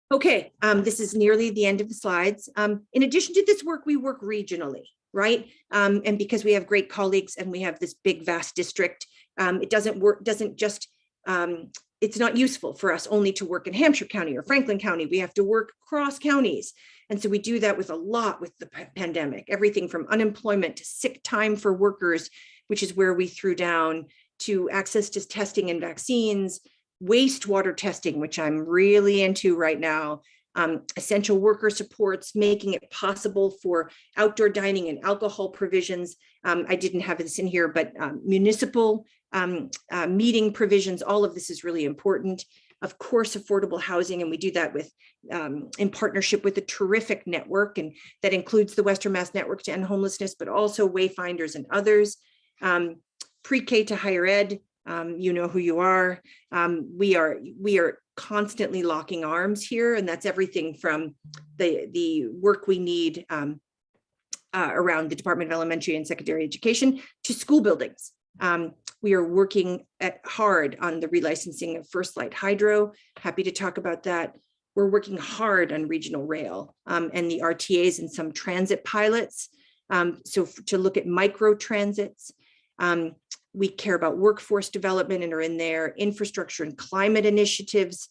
Okay, this is nearly the end of the slides. In addition to this work, we work regionally, right? And because we have great colleagues and we have this big, vast district, it's not useful for us only to work in Hampshire County or Franklin County. We have to work across counties. And so we do that with the pandemic, everything from unemployment to sick time for workers, which is where we threw down, to access to testing and vaccines, wastewater testing, which I'm really into right now, essential worker supports, making it possible for outdoor dining and alcohol provisions. I didn't have this in here, but municipal meeting provisions, all of this is really important. Of course, affordable housing, and we do that with in partnership with a terrific network, and that includes the Western Mass Network to End Homelessness, but also Wayfinders and others. Pre-K to higher ed, you know who you are. We are constantly locking arms here, and that's everything from the work we need around the Department of Elementary and Secondary Education to school buildings. We are working hard on the relicensing of First Light Hydro. Happy to talk about that. We're working hard on regional rail and the RTAs and some transit pilots. So to look at micro transits. We care about workforce development and are in there, infrastructure and climate initiatives.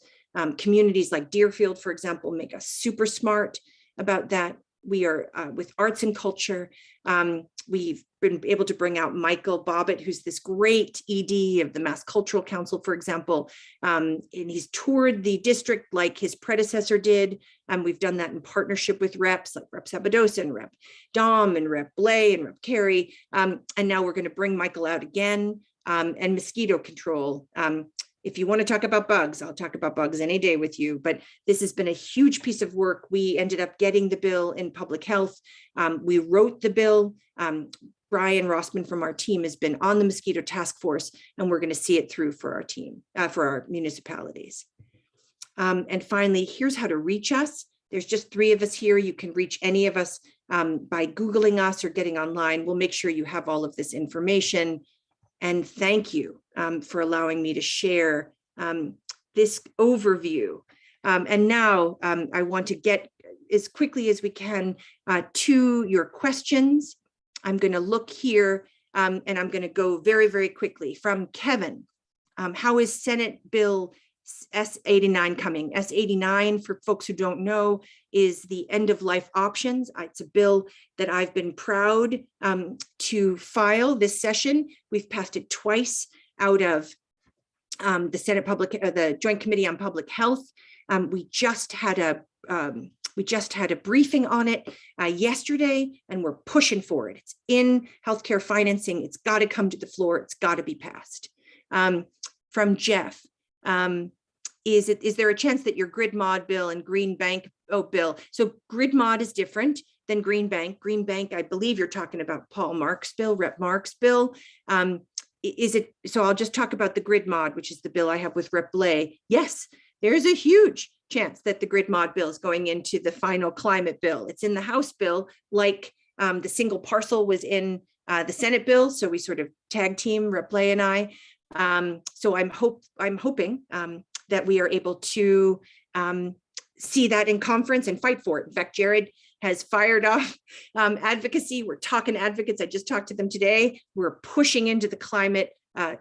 Communities like Deerfield, for example, make us super smart about that. We are with arts and culture. We've been able to bring out Michael Bobbitt, who's this great ED of the Mass Cultural Council, for example, and he's toured the district like his predecessor did. We've done that in partnership with reps like Rep Sabadosa and Rep Dom and Rep Blay and Rep Carey. And now we're going to bring Michael out again, and mosquito control. If you want to talk about bugs, I'll talk about bugs any day with you, but this has been a huge piece of work. We ended up getting the bill in public health. We wrote the bill. Brian Rossman from our team has been on the mosquito task force, and we're going to see it through for our team, for our municipalities. And finally, here's how to reach us. There's just 3 of us here. You can reach any of us by Googling us or getting online. We'll make sure you have all of this information. And thank you for allowing me to share this overview. And now I want to get as quickly as we can to your questions. I'm going to look here and I'm going to go very, very quickly from Kevin. How is Senate Bill S89 coming? S89, for folks who don't know, is the end of life options. It's a bill that I've been proud to file this session. We've passed it twice out of the the Joint Committee on Public Health. We just had a briefing on it yesterday, and we're pushing for it. It's in healthcare financing. It's got to come to the floor. It's got to be passed. From Jeff. Is there a chance that your grid mod bill and green bank bill? So grid mod is different than green bank. Green bank, I believe you're talking about Paul Mark's bill, Rep Mark's bill. So I'll just talk about the grid mod, which is the bill I have with Rep Blay. Yes, there's a huge chance that the grid mod bill is going into the final climate bill. It's in the House bill, like the single parcel was in the Senate bill. So we sort of tag team, Rep Blay and I. So I'm hoping that we are able to see that in conference and fight for it. In fact, Jared has fired off advocacy. We're talking advocates. I just talked to them today. We're pushing into the climate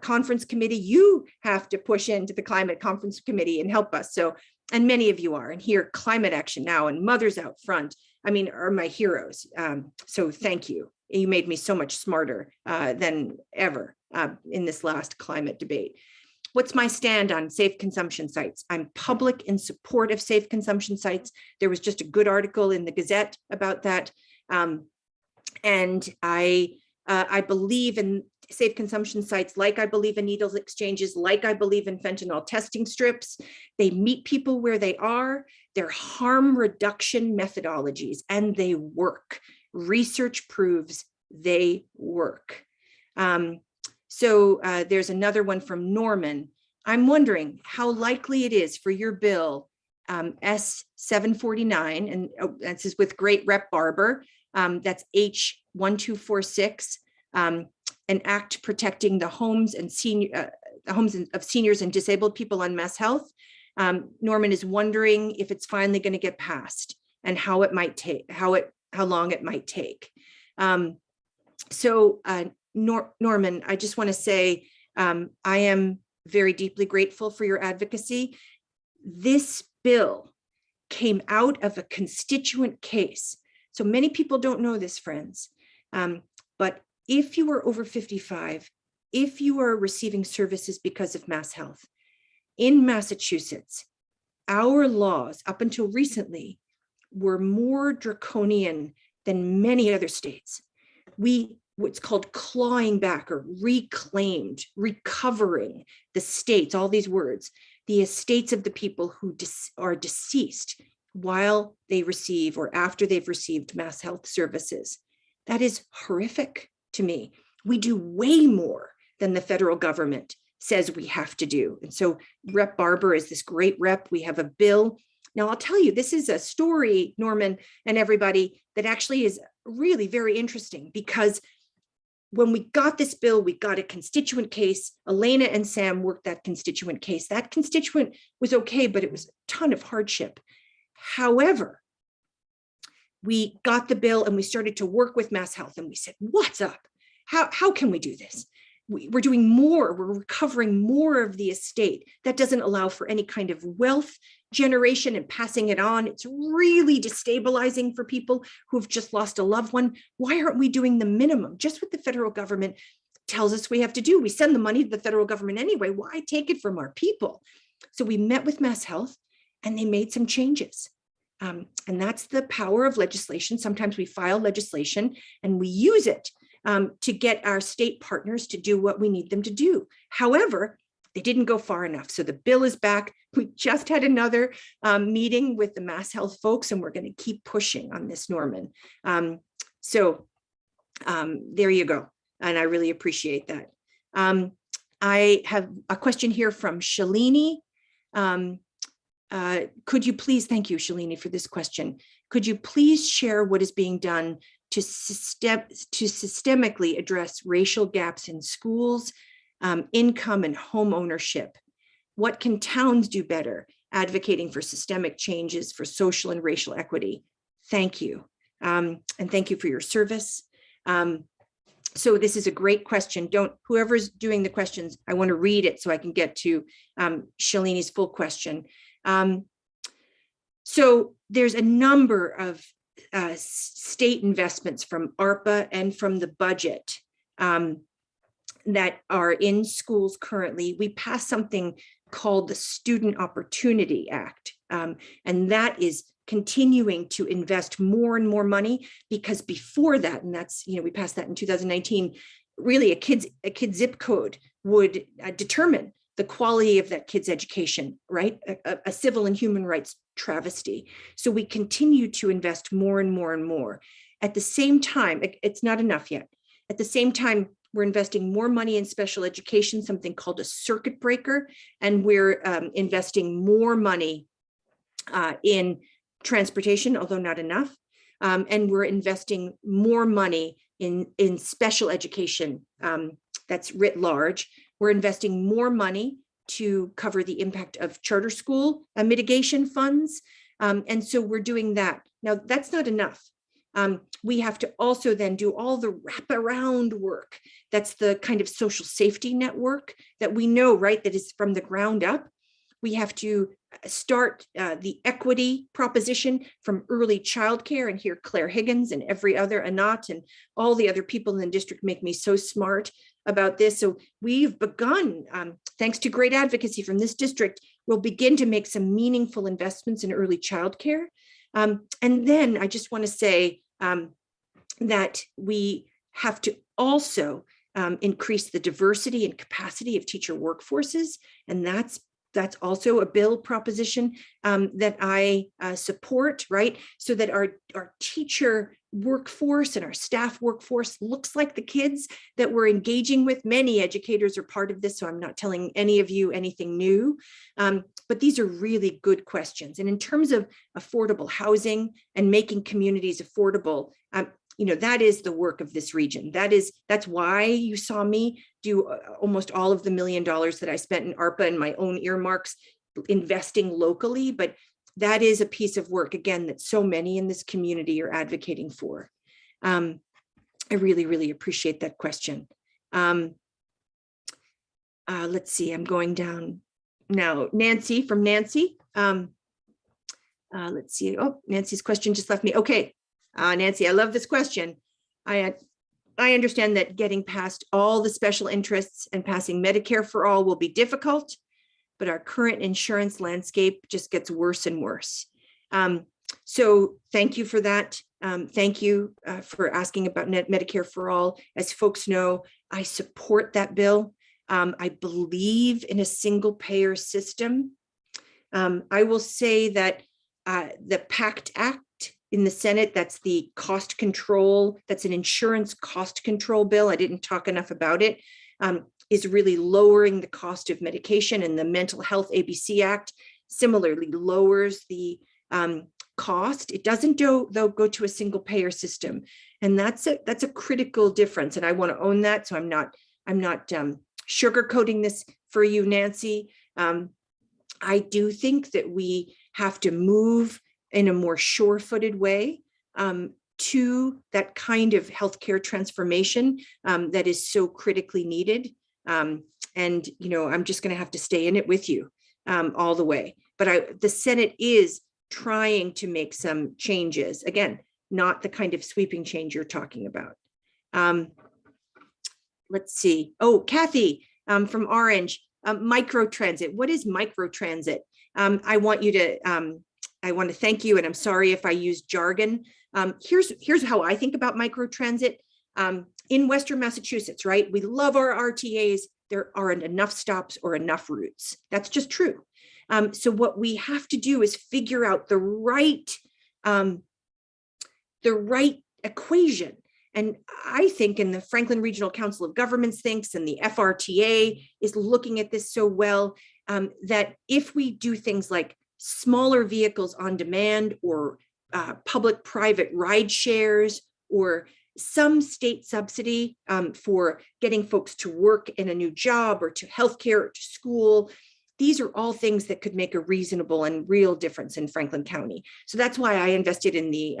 conference committee. You have to push into the climate conference committee and help us. So, and many of you are, and here Climate Action Now and Mothers Out Front, I mean, are my heroes. So thank you. You made me so much smarter than ever in this last climate debate. What's my stand on safe consumption sites? I'm public in support of safe consumption sites. There was just a good article in the Gazette about that. And I believe in safe consumption sites, like I believe in needles exchanges, like I believe in fentanyl testing strips. They meet people where they are. They're harm reduction methodologies, and they work. Research proves they work. So there's another one from Norman. I'm wondering how likely it is for your bill, S749, and this is with Great Rep Barber, that's H1246, an act protecting the homes and homes of seniors and disabled people on mass health. Norman is wondering if it's finally going to get passed and how it might take, how long it might take. Norman, I just want to say, I am very deeply grateful for your advocacy. This bill came out of a constituent case. So many people don't know this, friends, but if you are over 55, if you are receiving services because of mass health, in Massachusetts, our laws up until recently were more draconian than many other states. What's called clawing back or reclaimed, recovering the states, all these words, the estates of the people who are deceased while they receive or after they've received mass health services. That is horrific to me. We do way more than the federal government says we have to do. And so Rep Barber is this great rep. We have a bill. Now, I'll tell you, this is a story, Norman and everybody, that actually is really very interesting, because when we got this bill, we got a constituent case. Elena and Sam worked that constituent case. That constituent was okay, but it was a ton of hardship. However, we got the bill and we started to work with Mass Health, and we said, what's up? How can we do this? We're doing more, we're recovering more of the estate. That doesn't allow for any kind of wealth generation and passing it on. It's really destabilizing for people who have just lost a loved one. Why aren't we doing the minimum? Just what the federal government tells us we have to do. We send the money to the federal government anyway. Why take it from our people? So we met with Mass Health and they made some changes. And that's the power of legislation. Sometimes we file legislation and we use it to get our state partners to do what we need them to do. However, they didn't go far enough. So the bill is back. We just had another meeting with the Mass Health folks, and we're going to keep pushing on this, Norman. There you go. And I really appreciate that. I have a question here from Shalini. Could you please, thank you, Shalini, for this question. Could you please share what is being done to systemically address racial gaps in schools, income, and home ownership? What can towns do better advocating for systemic changes for social and racial equity? Thank you. And thank you for your service. So this is a great question. Whoever's doing the questions, I want to read it so I can get to Shalini's full question. So there's a number of state investments from ARPA and from the budget that are in schools currently. We passed something called the Student Opportunity Act, and that is continuing to invest more and more money, because before that, and that's, we passed that in 2019, really a kid's zip code would determine the quality of that kid's education, right? A civil and human rights travesty. So we continue to invest more and more and more. At the same time, it's not enough yet. At the same time, we're investing more money in special education, something called a circuit breaker, and we're investing more money in transportation, although not enough. And we're investing more money in special education, that's writ large. We're investing more money to cover the impact of charter school mitigation funds. And so we're doing that. Now, that's not enough. We have to also then do all the wraparound work. That's the kind of social safety network that we know, right, that is from the ground up. We have to start the equity proposition from early childcare, and here Claire Higgins and every other, Anat and all the other people in the district make me so smart about this. So we've begun, thanks to great advocacy from this district, we'll begin to make some meaningful investments in early childcare. And then I just want to say that we have to also increase the diversity and capacity of teacher workforces, and that's that's also a bill proposition that I support, right? So that our teacher workforce and our staff workforce looks like the kids that we're engaging with. Many educators are part of this, so I'm not telling any of you anything new, but these are really good questions. And in terms of affordable housing and making communities affordable, that is the work of this region. That's why you saw me do almost all of the $1 million that I spent in ARPA and my own earmarks investing locally. But that is a piece of work, again, that so many in this community are advocating for. I really, really appreciate that question. Let's see, I'm going down now. Nancy, from Nancy. Let's see. Oh, Nancy's question just left me. Okay. Nancy, I love this question. I understand that getting past all the special interests and passing Medicare for all will be difficult, but our current insurance landscape just gets worse and worse. So thank you for that. Thank you for asking about Medicare for all. As folks know, I support that bill. I believe in a single payer system. I will say that the PACT Act in the Senate, that's the cost control, that's an insurance cost control bill. I didn't talk enough about it, is really lowering the cost of medication, and the Mental Health ABC Act similarly lowers the cost. It doesn't though go to a single payer system. And that's a critical difference. And I want to own that. So I'm not sugarcoating this for you, Nancy. I do think that we have to move in a more sure-footed way to that kind of healthcare transformation that is so critically needed. And, I'm just going to have to stay in it with you all the way. But the Senate is trying to make some changes. Again, not the kind of sweeping change you're talking about. Let's see. Oh, Kathy from Orange, microtransit. What is microtransit? I want to thank you, and I'm sorry if I use jargon. Here's how I think about microtransit. In Western Massachusetts, right? We love our RTAs. There aren't enough stops or enough routes. That's just true. So what we have to do is figure out the right equation. And I think, and the Franklin Regional Council of Governments thinks, and the FRTA is looking at this so well, that if we do things like smaller vehicles on demand, or public-private ride shares, or some state subsidy for getting folks to work in a new job, or to healthcare, or to school, these are all things that could make a reasonable and real difference in Franklin County. So that's why I invested in the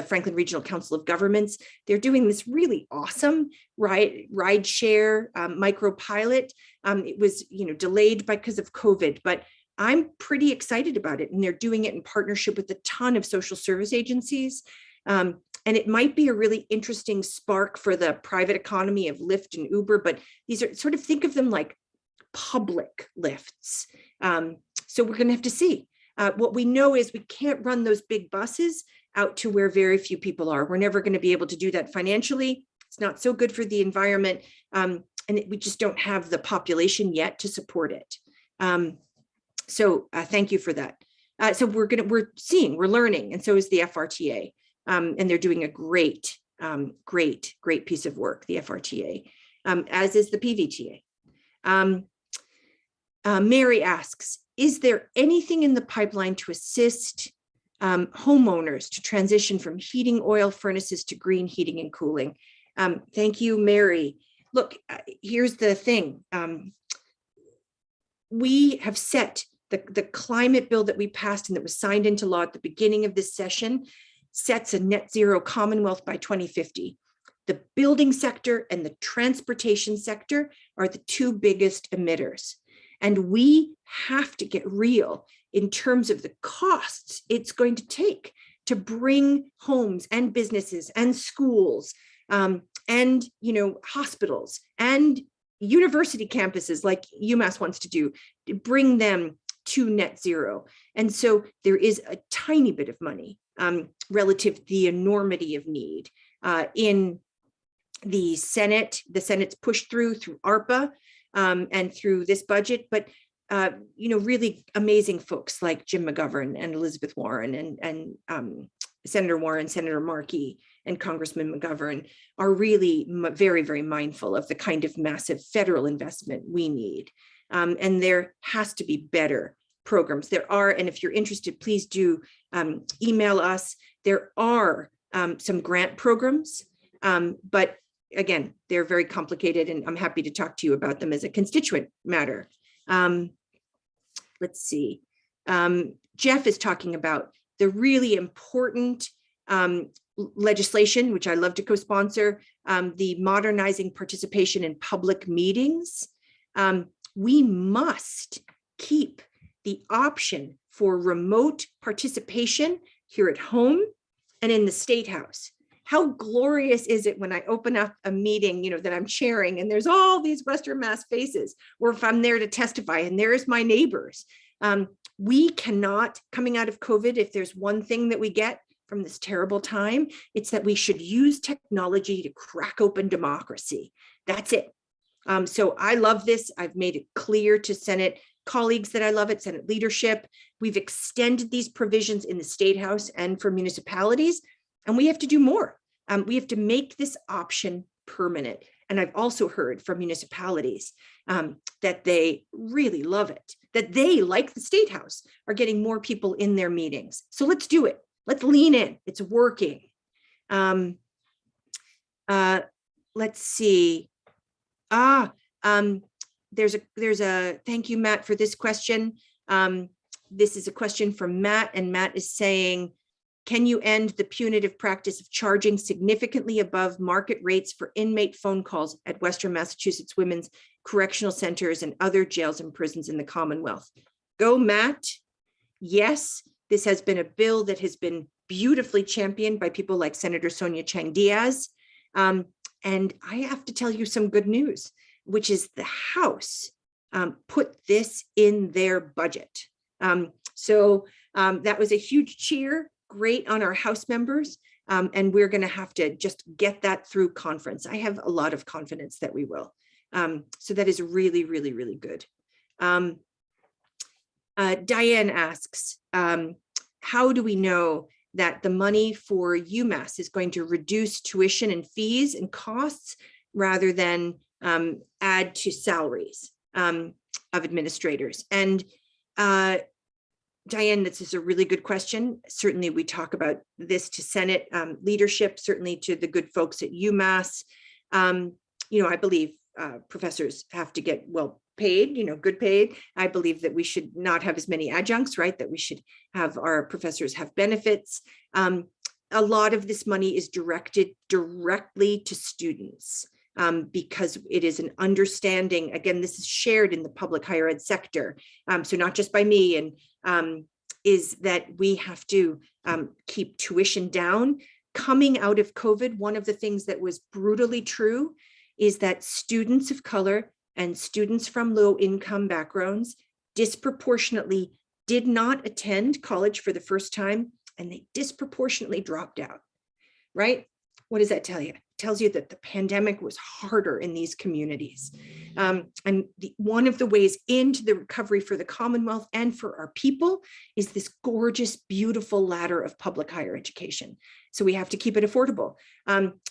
Franklin Regional Council of Governments. They're doing this really awesome ride share micro pilot. It was delayed because of COVID, but I'm pretty excited about it. And they're doing it in partnership with a ton of social service agencies. And it might be a really interesting spark for the private economy of Lyft and Uber, but these are sort of, think of them like public lifts. So we're going to have to see. What we know is we can't run those big buses out to where very few people are. We're never going to be able to do that financially. It's not so good for the environment. And we just don't have the population yet to support it. So thank you for that. So we're learning, and so is the FRTA. And they're doing a great piece of work, the FRTA, as is the PVTA. Mary asks, is there anything in the pipeline to assist homeowners to transition from heating oil furnaces to green heating and cooling? Thank you, Mary. Look, here's the thing. We have set the climate bill that we passed and that was signed into law at the beginning of this session sets a net zero Commonwealth by 2050. The building sector and the transportation sector are the two biggest emitters. And we have to get real in terms of the costs it's going to take to bring homes and businesses and schools and hospitals and university campuses like Umass wants to do, to bring them to net zero. And so there is a tiny bit of money relative to the enormity of need in the Senate. The Senate's pushed through ARPA and through this budget, but really amazing folks like Jim McGovern and Elizabeth Warren and Senator Warren, Senator Markey, and Congressman McGovern are really very, very mindful of the kind of massive federal investment we need. And there has to be better programs. There are, and if you're interested, please do email us. There are some grant programs, but again, they're very complicated, and I'm happy to talk to you about them as a constituent matter. Let's see. Jeff is talking about the really important legislation, which I love to co-sponsor, the modernizing participation in public meetings. We must keep the option for remote participation here at home and in the State House. How glorious is it when I open up a meeting, that I'm chairing, and there's all these Western Mass faces, or if I'm there to testify and there's my neighbors. We cannot, coming out of COVID, if there's one thing that we get from this terrible time, it's that we should use technology to crack open democracy. That's it. So I love this. I've made it clear to Senate colleagues that I love it, Senate leadership. We've extended these provisions in the State House and for municipalities, and we have to do more. We have to make this option permanent. And I've also heard from municipalities that they really love it, that they, like the State House, are getting more people in their meetings. So let's do it. Let's lean in. It's working. Let's see. There's a thank you, Matt, for this question. This is a question from Matt, and Matt is saying, can you end the punitive practice of charging significantly above market rates for inmate phone calls at Western Massachusetts women's correctional centers and other jails and prisons in the Commonwealth? Go, Matt. Yes, this has been a bill that has been beautifully championed by people like Senator Sonia Chang Diaz. And I have to tell you some good news, which is the House put this in their budget. So that was a huge cheer, great on our House members. And we're going to have to just get that through conference. I have a lot of confidence that we will. So that is really, really, really good. Diane asks, how do we know that the money for Umass is going to reduce tuition and fees and costs rather than add to salaries of administrators? And Diane, this is a really good question. Certainly we talk about this to Senate leadership, certainly to the good folks at Umass. I believe professors have to get well paid, good paid. I believe that we should not have as many adjuncts, right? That we should have our professors have benefits. A lot of this money is directed directly to students because it is an understanding, again, this is shared in the public higher ed sector. So not just by me, and is that we have to keep tuition down. Coming out of COVID, one of the things that was brutally true is that students of color and students from low income backgrounds disproportionately did not attend college for the first time, and they disproportionately dropped out, right? What does that tell you? It tells you that the pandemic was harder in these communities. And one of the ways into the recovery for the Commonwealth and for our people is this gorgeous, beautiful ladder of public higher education. So we have to keep it affordable.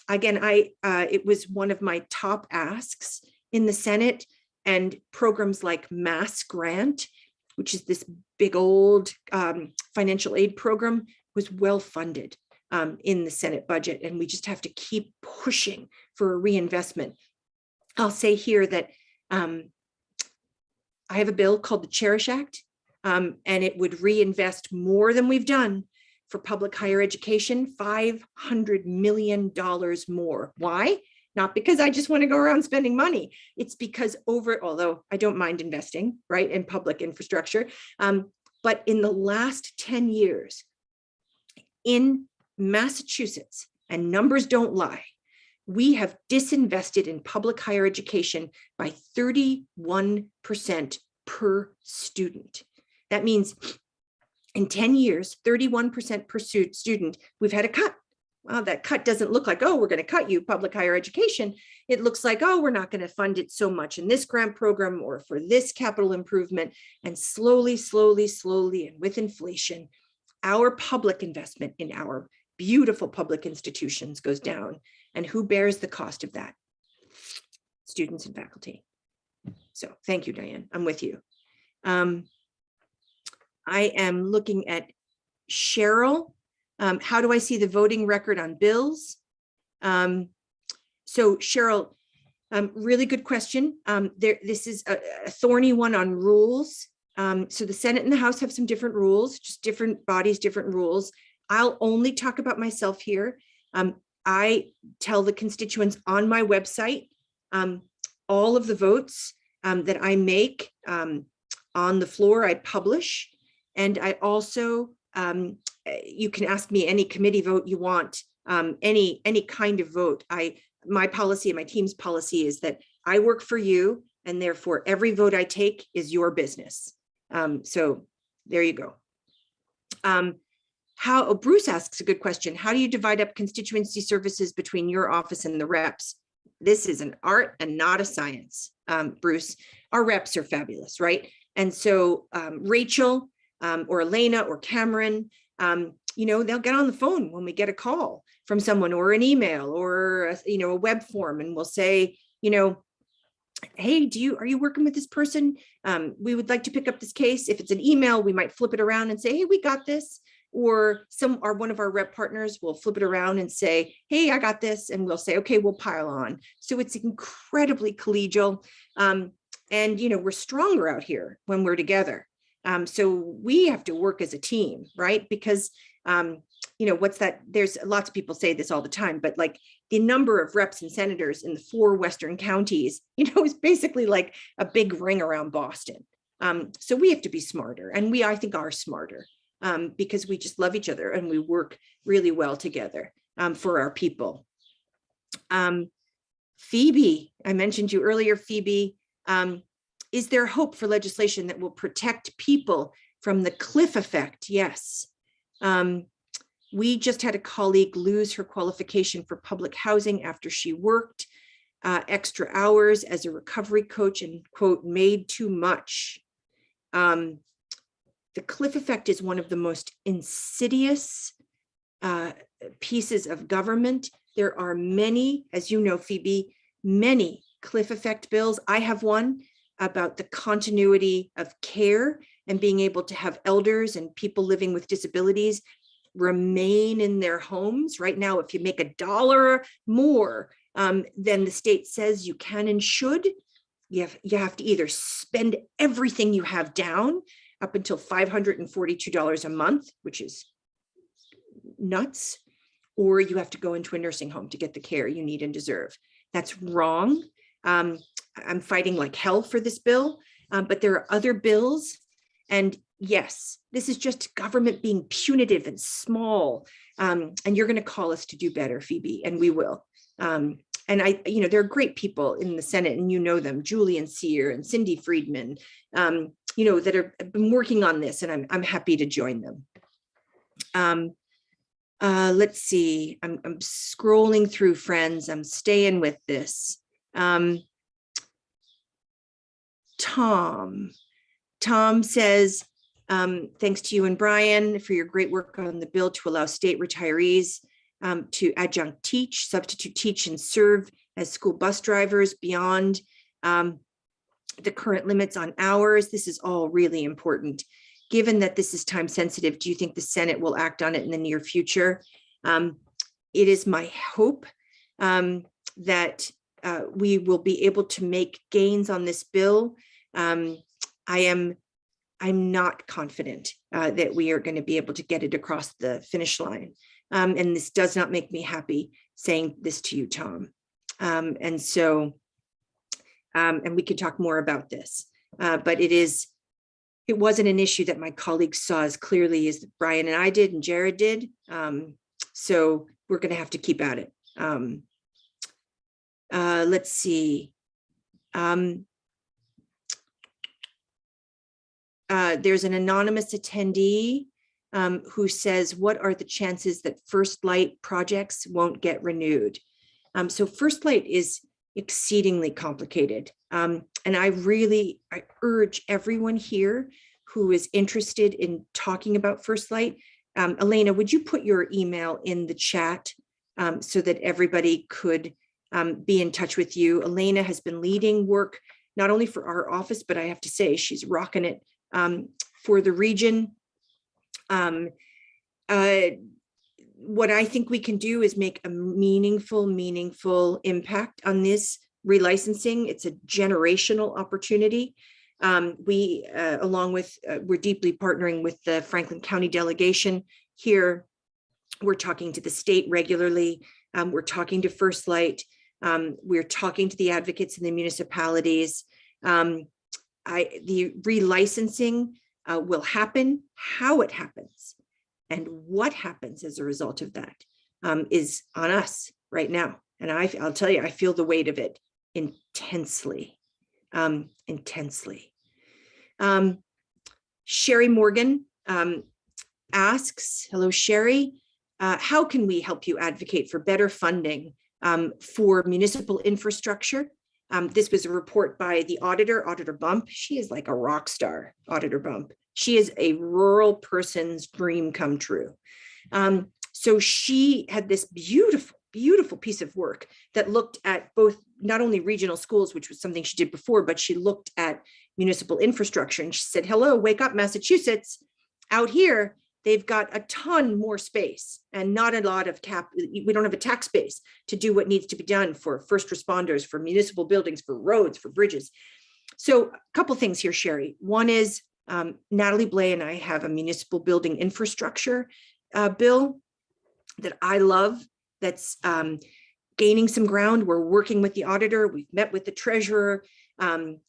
Again, it was one of my top asks in the Senate, and programs like Mass Grant, which is this big old financial aid program, was well funded in the Senate budget, and we just have to keep pushing for a reinvestment. I'll say here that I have a bill called the Cherish Act, and it would reinvest more than we've done for public higher education, $500 million more. Why? Not because I just want to go around spending money. It's because although I don't mind investing, right, in public infrastructure, but in the last 10 years in Massachusetts, and numbers don't lie, we have disinvested in public higher education by 31% per student. That means in 10 years, 31% per student, we've had a cut. well, that cut doesn't look like, oh, we're going to cut you public higher education. It looks like, oh, we're not going to fund it so much in this grant program or for this capital improvement. And slowly, slowly, slowly, and with inflation, our public investment in our beautiful public institutions goes down. And who bears the cost of that? Students and faculty. So thank you, Diane. I'm with you. I am looking at Cheryl. How do I see the voting record on bills? So Cheryl, really good question. This is a thorny one on rules. So the Senate and the House have some different rules, just different bodies, different rules. I'll only talk about myself here. I tell the constituents on my website all of the votes that I make on the floor, I publish. And I also, you can ask me any committee vote you want, any kind of vote. My policy and my team's policy is that I work for you, and therefore every vote I take is your business. So there you go. Bruce asks a good question. How do you divide up constituency services between your office and the reps? This is an art and not a science, Bruce. Our reps are fabulous, right? And so Rachel or Elena or Cameron, they'll get on the phone when we get a call from someone or an email or a web form, and we'll say, hey, are you working with this person? We would like to pick up this case. If it's an email, we might flip it around and say, hey, we got this. Or one of our rep partners will flip it around and say, hey, I got this. And we'll say, okay, we'll pile on. So it's incredibly collegial. And, we're stronger out here when we're together. So we have to work as a team, right? Because, what's that? There's lots of people say this all the time, but like the number of reps and senators in the 4 Western counties, is basically like a big ring around Boston. So we have to be smarter, and I think, are smarter. Because we just love each other and we work really well together for our people. Phoebe, I mentioned you earlier, Phoebe. Is there hope for legislation that will protect people from the cliff effect? Yes. We just had a colleague lose her qualification for public housing after she worked extra hours as a recovery coach and, quote, made too much. The cliff effect is one of the most insidious pieces of government. There are many, as you know, Phoebe, many cliff effect bills. I have one about the continuity of care and being able to have elders and people living with disabilities remain in their homes. Right now, if you make $1 more than the state says you can and should, you have to either spend everything you have down up until $542 a month, which is nuts, or you have to go into a nursing home to get the care you need and deserve. That's wrong. I'm fighting like hell for this bill, but there are other bills. And yes, this is just government being punitive and small. And you're going to call us to do better, Phoebe, and we will. And there are great people in the Senate, and you know them, Julian Sear and Cindy Friedman, that have been working on this, and I'm happy to join them. Let's see, I'm scrolling through, friends. I'm staying with this. Tom says, thanks to you and Brian for your great work on the bill to allow state retirees to adjunct teach, substitute teach, and serve as school bus drivers beyond the current limits on hours. This is all really important. Given that this is time sensitive, do you think the Senate will act on it in the near future? It is my hope that we will be able to make gains on this bill. I'm not confident that we are going to be able to get it across the finish line. And this does not make me happy saying this to you, Tom. And we could talk more about this, but it wasn't an issue that my colleagues saw as clearly as Brian and I did and Jared did. So we're going to have to keep at it. Let's see. There's an anonymous attendee who says, what are the chances that First Light projects won't get renewed? So First Light is exceedingly complicated. And I urge everyone here who is interested in talking about First Light. Elena, would you put your email in the chat so that everybody could be in touch with you? Elena has been leading work, not only for our office, but I have to say she's rocking it for the region. What I think we can do is make a meaningful impact on this relicensing. It's a generational opportunity. We're deeply partnering with the Franklin County delegation here. We're talking to the state regularly. We're talking to First Light. We're talking to the advocates in the municipalities. The relicensing will happen. How it happens and what happens as a result of that is on us right now. And I'll tell you, I feel the weight of it intensely. Sherry Morgan asks, hello, Sherry, how can we help you advocate for better funding for municipal infrastructure? This was a report by the Auditor Bump. She is like a rock star, Auditor Bump. She is a rural person's dream come true. So she had this beautiful piece of work that looked at both not only regional schools, which was something she did before, but she looked at municipal infrastructure. And she said, hello, wake up, Massachusetts. Out here, they've got a ton more space and not a lot of we don't have a tax base to do what needs to be done for first responders, for municipal buildings, for roads, for bridges. So a couple things here, Sherry. One is Natalie Blay and I have a municipal building infrastructure bill that I love that's gaining some ground. We're working with the auditor. We've met with the treasurer. And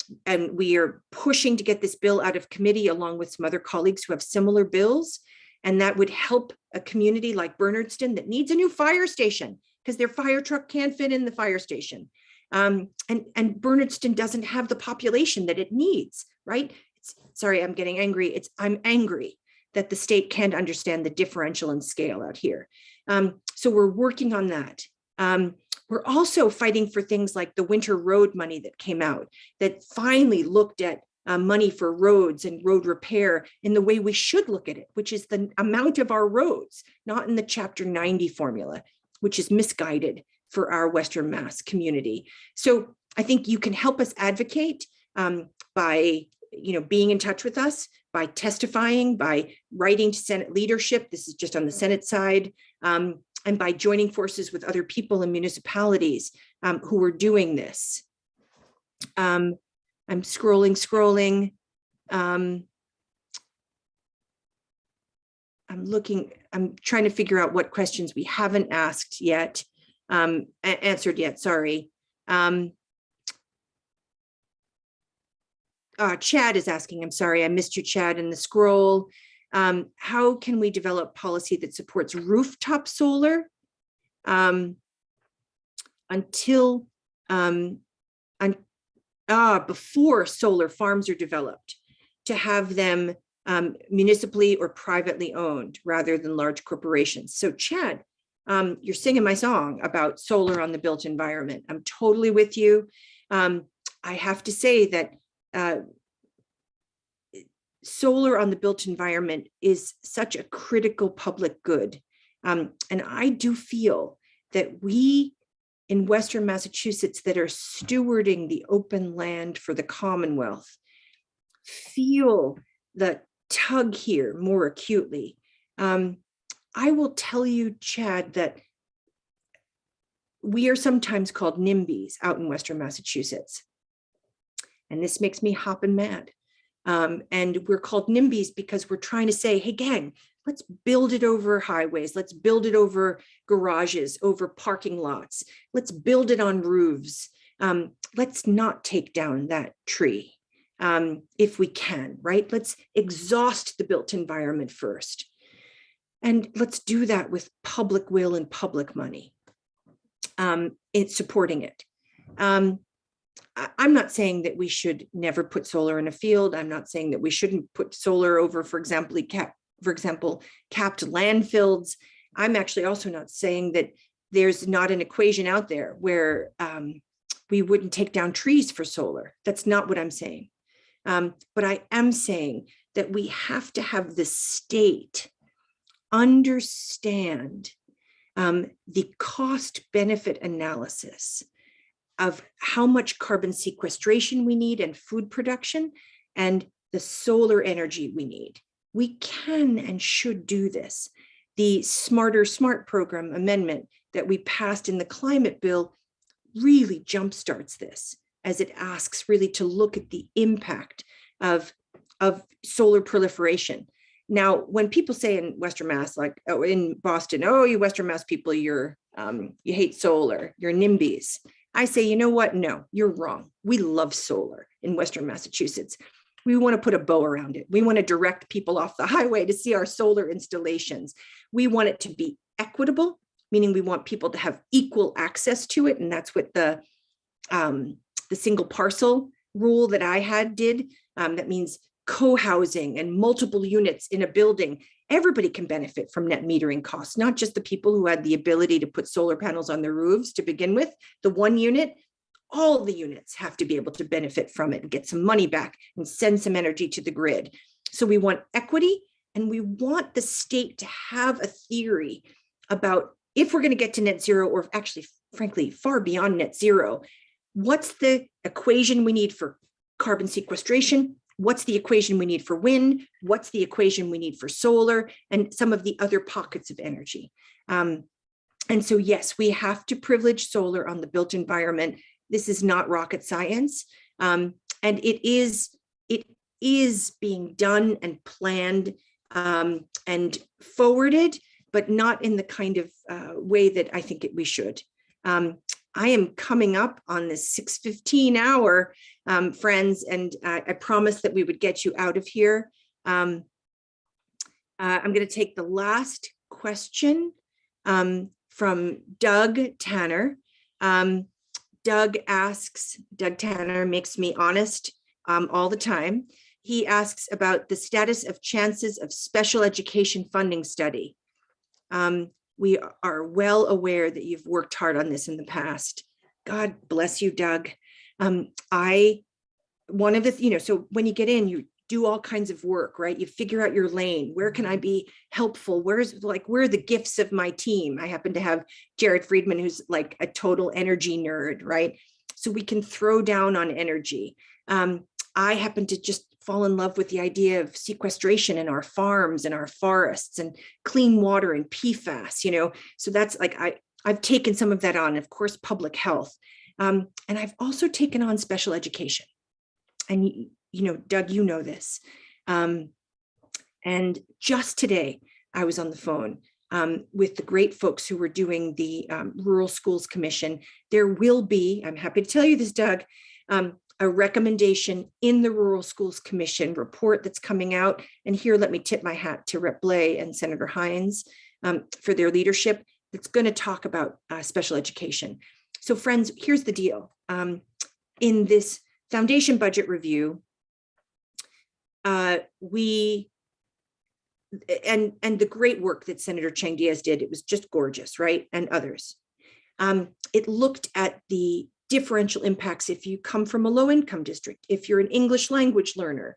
we are pushing to get this bill out of committee along with some other colleagues who have similar bills. And that would help a community like Bernardston that needs a new fire station because their fire truck can't fit in the fire station. And Bernardston doesn't have the population that it needs, right? Sorry, I'm getting angry. I'm angry that the state can't understand the differential in scale out here. So we're working on that. We're also fighting for things like the winter road money that came out that finally looked at money for roads and road repair in the way we should look at it, which is the amount of our roads, not in the Chapter 90 formula, which is misguided for our Western Mass community. So I think you can help us advocate by being in touch with us, by testifying, by writing to Senate leadership. This is just on the Senate side. And by joining forces with other people in municipalities who are doing this. I'm scrolling. I'm trying to figure out what questions we haven't asked yet, answered yet, sorry. Chad is asking, I'm sorry, I missed you, Chad, in the scroll. How can we develop policy that supports rooftop solar before solar farms are developed, to have them municipally or privately owned rather than large corporations? So Chad, you're singing my song about solar on the built environment. I'm totally with you. I have to say that solar on the built environment is such a critical public good. And I do feel that we in Western Massachusetts that are stewarding the open land for the Commonwealth feel the tug here more acutely. I will tell you, Chad, that we are sometimes called NIMBYs out in Western Massachusetts. And this makes me hopping mad. And we're called NIMBYs because we're trying to say, hey, gang, let's build it over highways. Let's build it over garages, over parking lots. Let's build it on roofs. Let's not take down that tree if we can, right? Let's exhaust the built environment first. And let's do that with public will and public money. It's supporting it. I'm not saying that we should never put solar in a field. I'm not saying that we shouldn't put solar over, for example, for example, capped landfills. I'm actually also not saying that there's not an equation out there where we wouldn't take down trees for solar. That's not what I'm saying. But I am saying that we have to have the state understand the cost benefit analysis of how much carbon sequestration we need and food production and the solar energy we need. We can and should do this. The Smarter Smart program amendment that we passed in the climate bill really jumpstarts this, as it asks really to look at the impact of solar proliferation. Now, when people say in Western Mass, like in Boston, oh, you Western Mass people, you hate solar, you're NIMBYs. I say, you know what? No, you're wrong. We love solar in Western Massachusetts. We want to put a bow around it. We want to direct people off the highway to see our solar installations. We want it to be equitable, meaning we want people to have equal access to it. And that's what the single parcel rule that I had did. That means co-housing and multiple units in a building. Everybody can benefit from net metering costs, not just the people who had the ability to put solar panels on their roofs to begin with. The one unit, all the units have to be able to benefit from it and get some money back and send some energy to the grid. So we want equity, and we want the state to have a theory about if we're going to get to net zero, or actually, frankly, far beyond net zero, what's the equation we need for carbon sequestration? What's the equation we need for wind? What's the equation we need for solar and some of the other pockets of energy? And so, yes, we have to privilege solar on the built environment. This is not rocket science. And it is being done and planned and forwarded, but not in the kind of way that I think we should. I am coming up on this 6:15 hour, friends, and I promised that we would get you out of here. I'm going to take the last question from Doug Tanner. Doug Tanner makes me honest all the time. He asks about the status of chances of special education funding study. We are well aware that you've worked hard on this in the past. God bless you, Doug. So when you get in, you do all kinds of work, right? You figure out your lane. Where can I be helpful? Where are the gifts of my team? I happen to have Jared Friedman, who's like a total energy nerd, right? So we can throw down on energy. I happen to just fall in love with the idea of sequestration in our farms and our forests and clean water and PFAS, so that's like, I've taken some of that on, of course, public health. And I've also taken on special education. And, Doug, you know this. And just today, I was on the phone with the great folks who were doing the Rural Schools Commission. There will be, I'm happy to tell you this, Doug, a recommendation in the Rural Schools Commission report that's coming out. And here, let me tip my hat to Rep. Blais and Senator Hines for their leadership. That's going to talk about special education. So friends, here's the deal. In this foundation budget review, the great work that Senator Chang Diaz did, it was just gorgeous, right? And others. It looked at the differential impacts if you come from a low income district, if you're an English language learner,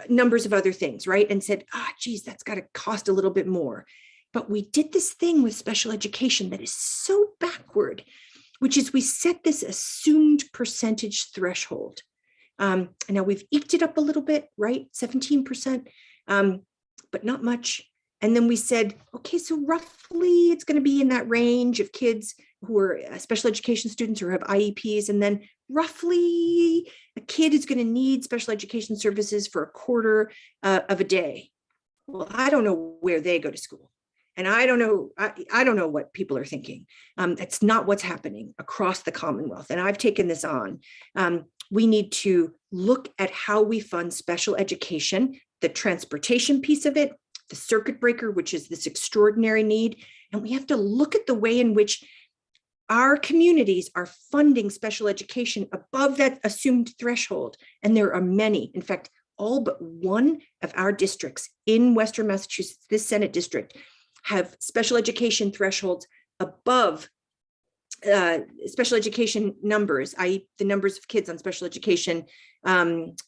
numbers of other things, right? And said, geez, that's got to cost a little bit more. But we did this thing with special education that is so backward, which is we set this assumed percentage threshold. And now we've eked it up a little bit, right? 17%, but not much. And then we said, okay, so roughly it's going to be in that range of kids who are special education students or have IEPs. And then roughly a kid is going to need special education services for a quarter of a day. Well, I don't know where they go to school. And I don't know what people are thinking. That's not what's happening across the Commonwealth. And I've taken this on. We need to look at how we fund special education, the transportation piece of it, the circuit breaker, which is this extraordinary need. And we have to look at the way in which our communities are funding special education above that assumed threshold. And there are many. In fact, all but one of our districts in Western Massachusetts, this Senate district, have special education thresholds above special education numbers, i.e. the numbers of kids on special education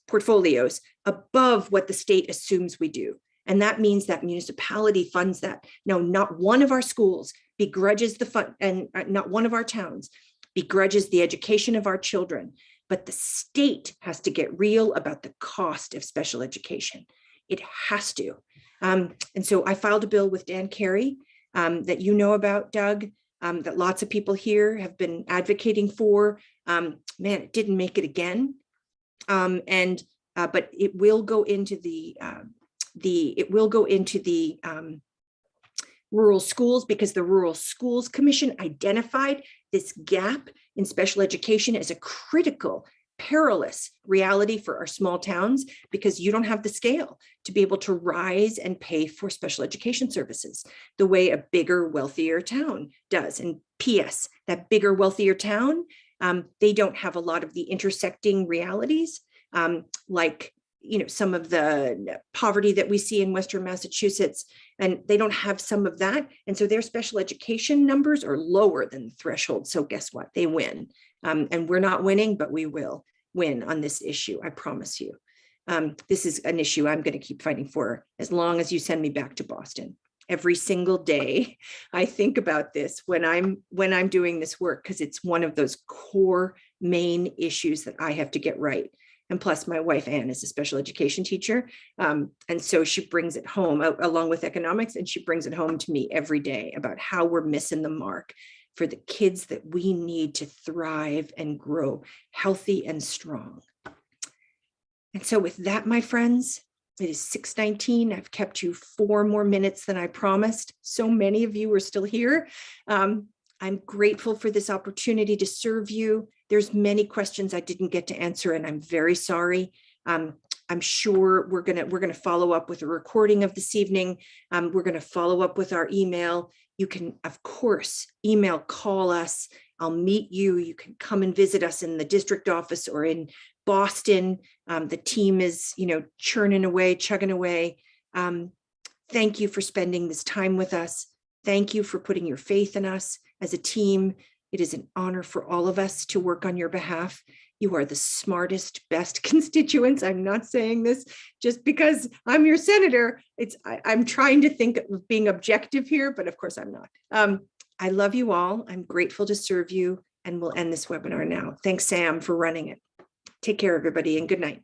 portfolios above what the state assumes we do. And that means that municipality funds that. No, not one of our schools begrudges the fund, and not one of our towns begrudges the education of our children, but the state has to get real about the cost of special education. It has to. And so I filed a bill with Dan Carey that you know about, Doug, that lots of people here have been advocating for. Man, it didn't make it again. But it will go into the rural schools, because the Rural Schools Commission identified this gap in special education as a critical, perilous reality for our small towns, because you don't have the scale to be able to rise and pay for special education services the way a bigger, wealthier town does. And P.S., that bigger, wealthier town, they don't have a lot of the intersecting realities, like some of the poverty that we see in Western Massachusetts, and they don't have some of that. And so their special education numbers are lower than the threshold. So guess what? They win. And we're not winning, but we will win on this issue. I promise you. This is an issue I'm going to keep fighting for as long as you send me back to Boston. Every single day, I think about this when I'm doing this work, because it's one of those core main issues that I have to get right. And plus, my wife, Anne, is a special education teacher. And so she brings it home along with economics, and she brings it home to me every day about how we're missing the mark for the kids that we need to thrive and grow healthy and strong. And so with that, my friends, it is 6:19. I've kept you 4 more minutes than I promised. So many of you are still here. I'm grateful for this opportunity to serve you. There's many questions I didn't get to answer, and I'm very sorry. I'm sure we're gonna follow up with a recording of this evening. We're gonna follow up with our email. You can, of course, email, call us. I'll meet you. You can come and visit us in the district office or in Boston. The team is, churning away, chugging away. Thank you for spending this time with us. Thank you for putting your faith in us as a team. It is an honor for all of us to work on your behalf. You are the smartest, best constituents. I'm not saying this just because I'm your senator. I'm trying to think of being objective here, but of course I'm not. I love you all. I'm grateful to serve you, and we'll end this webinar now. Thanks, Sam, for running it. Take care, everybody, and good night.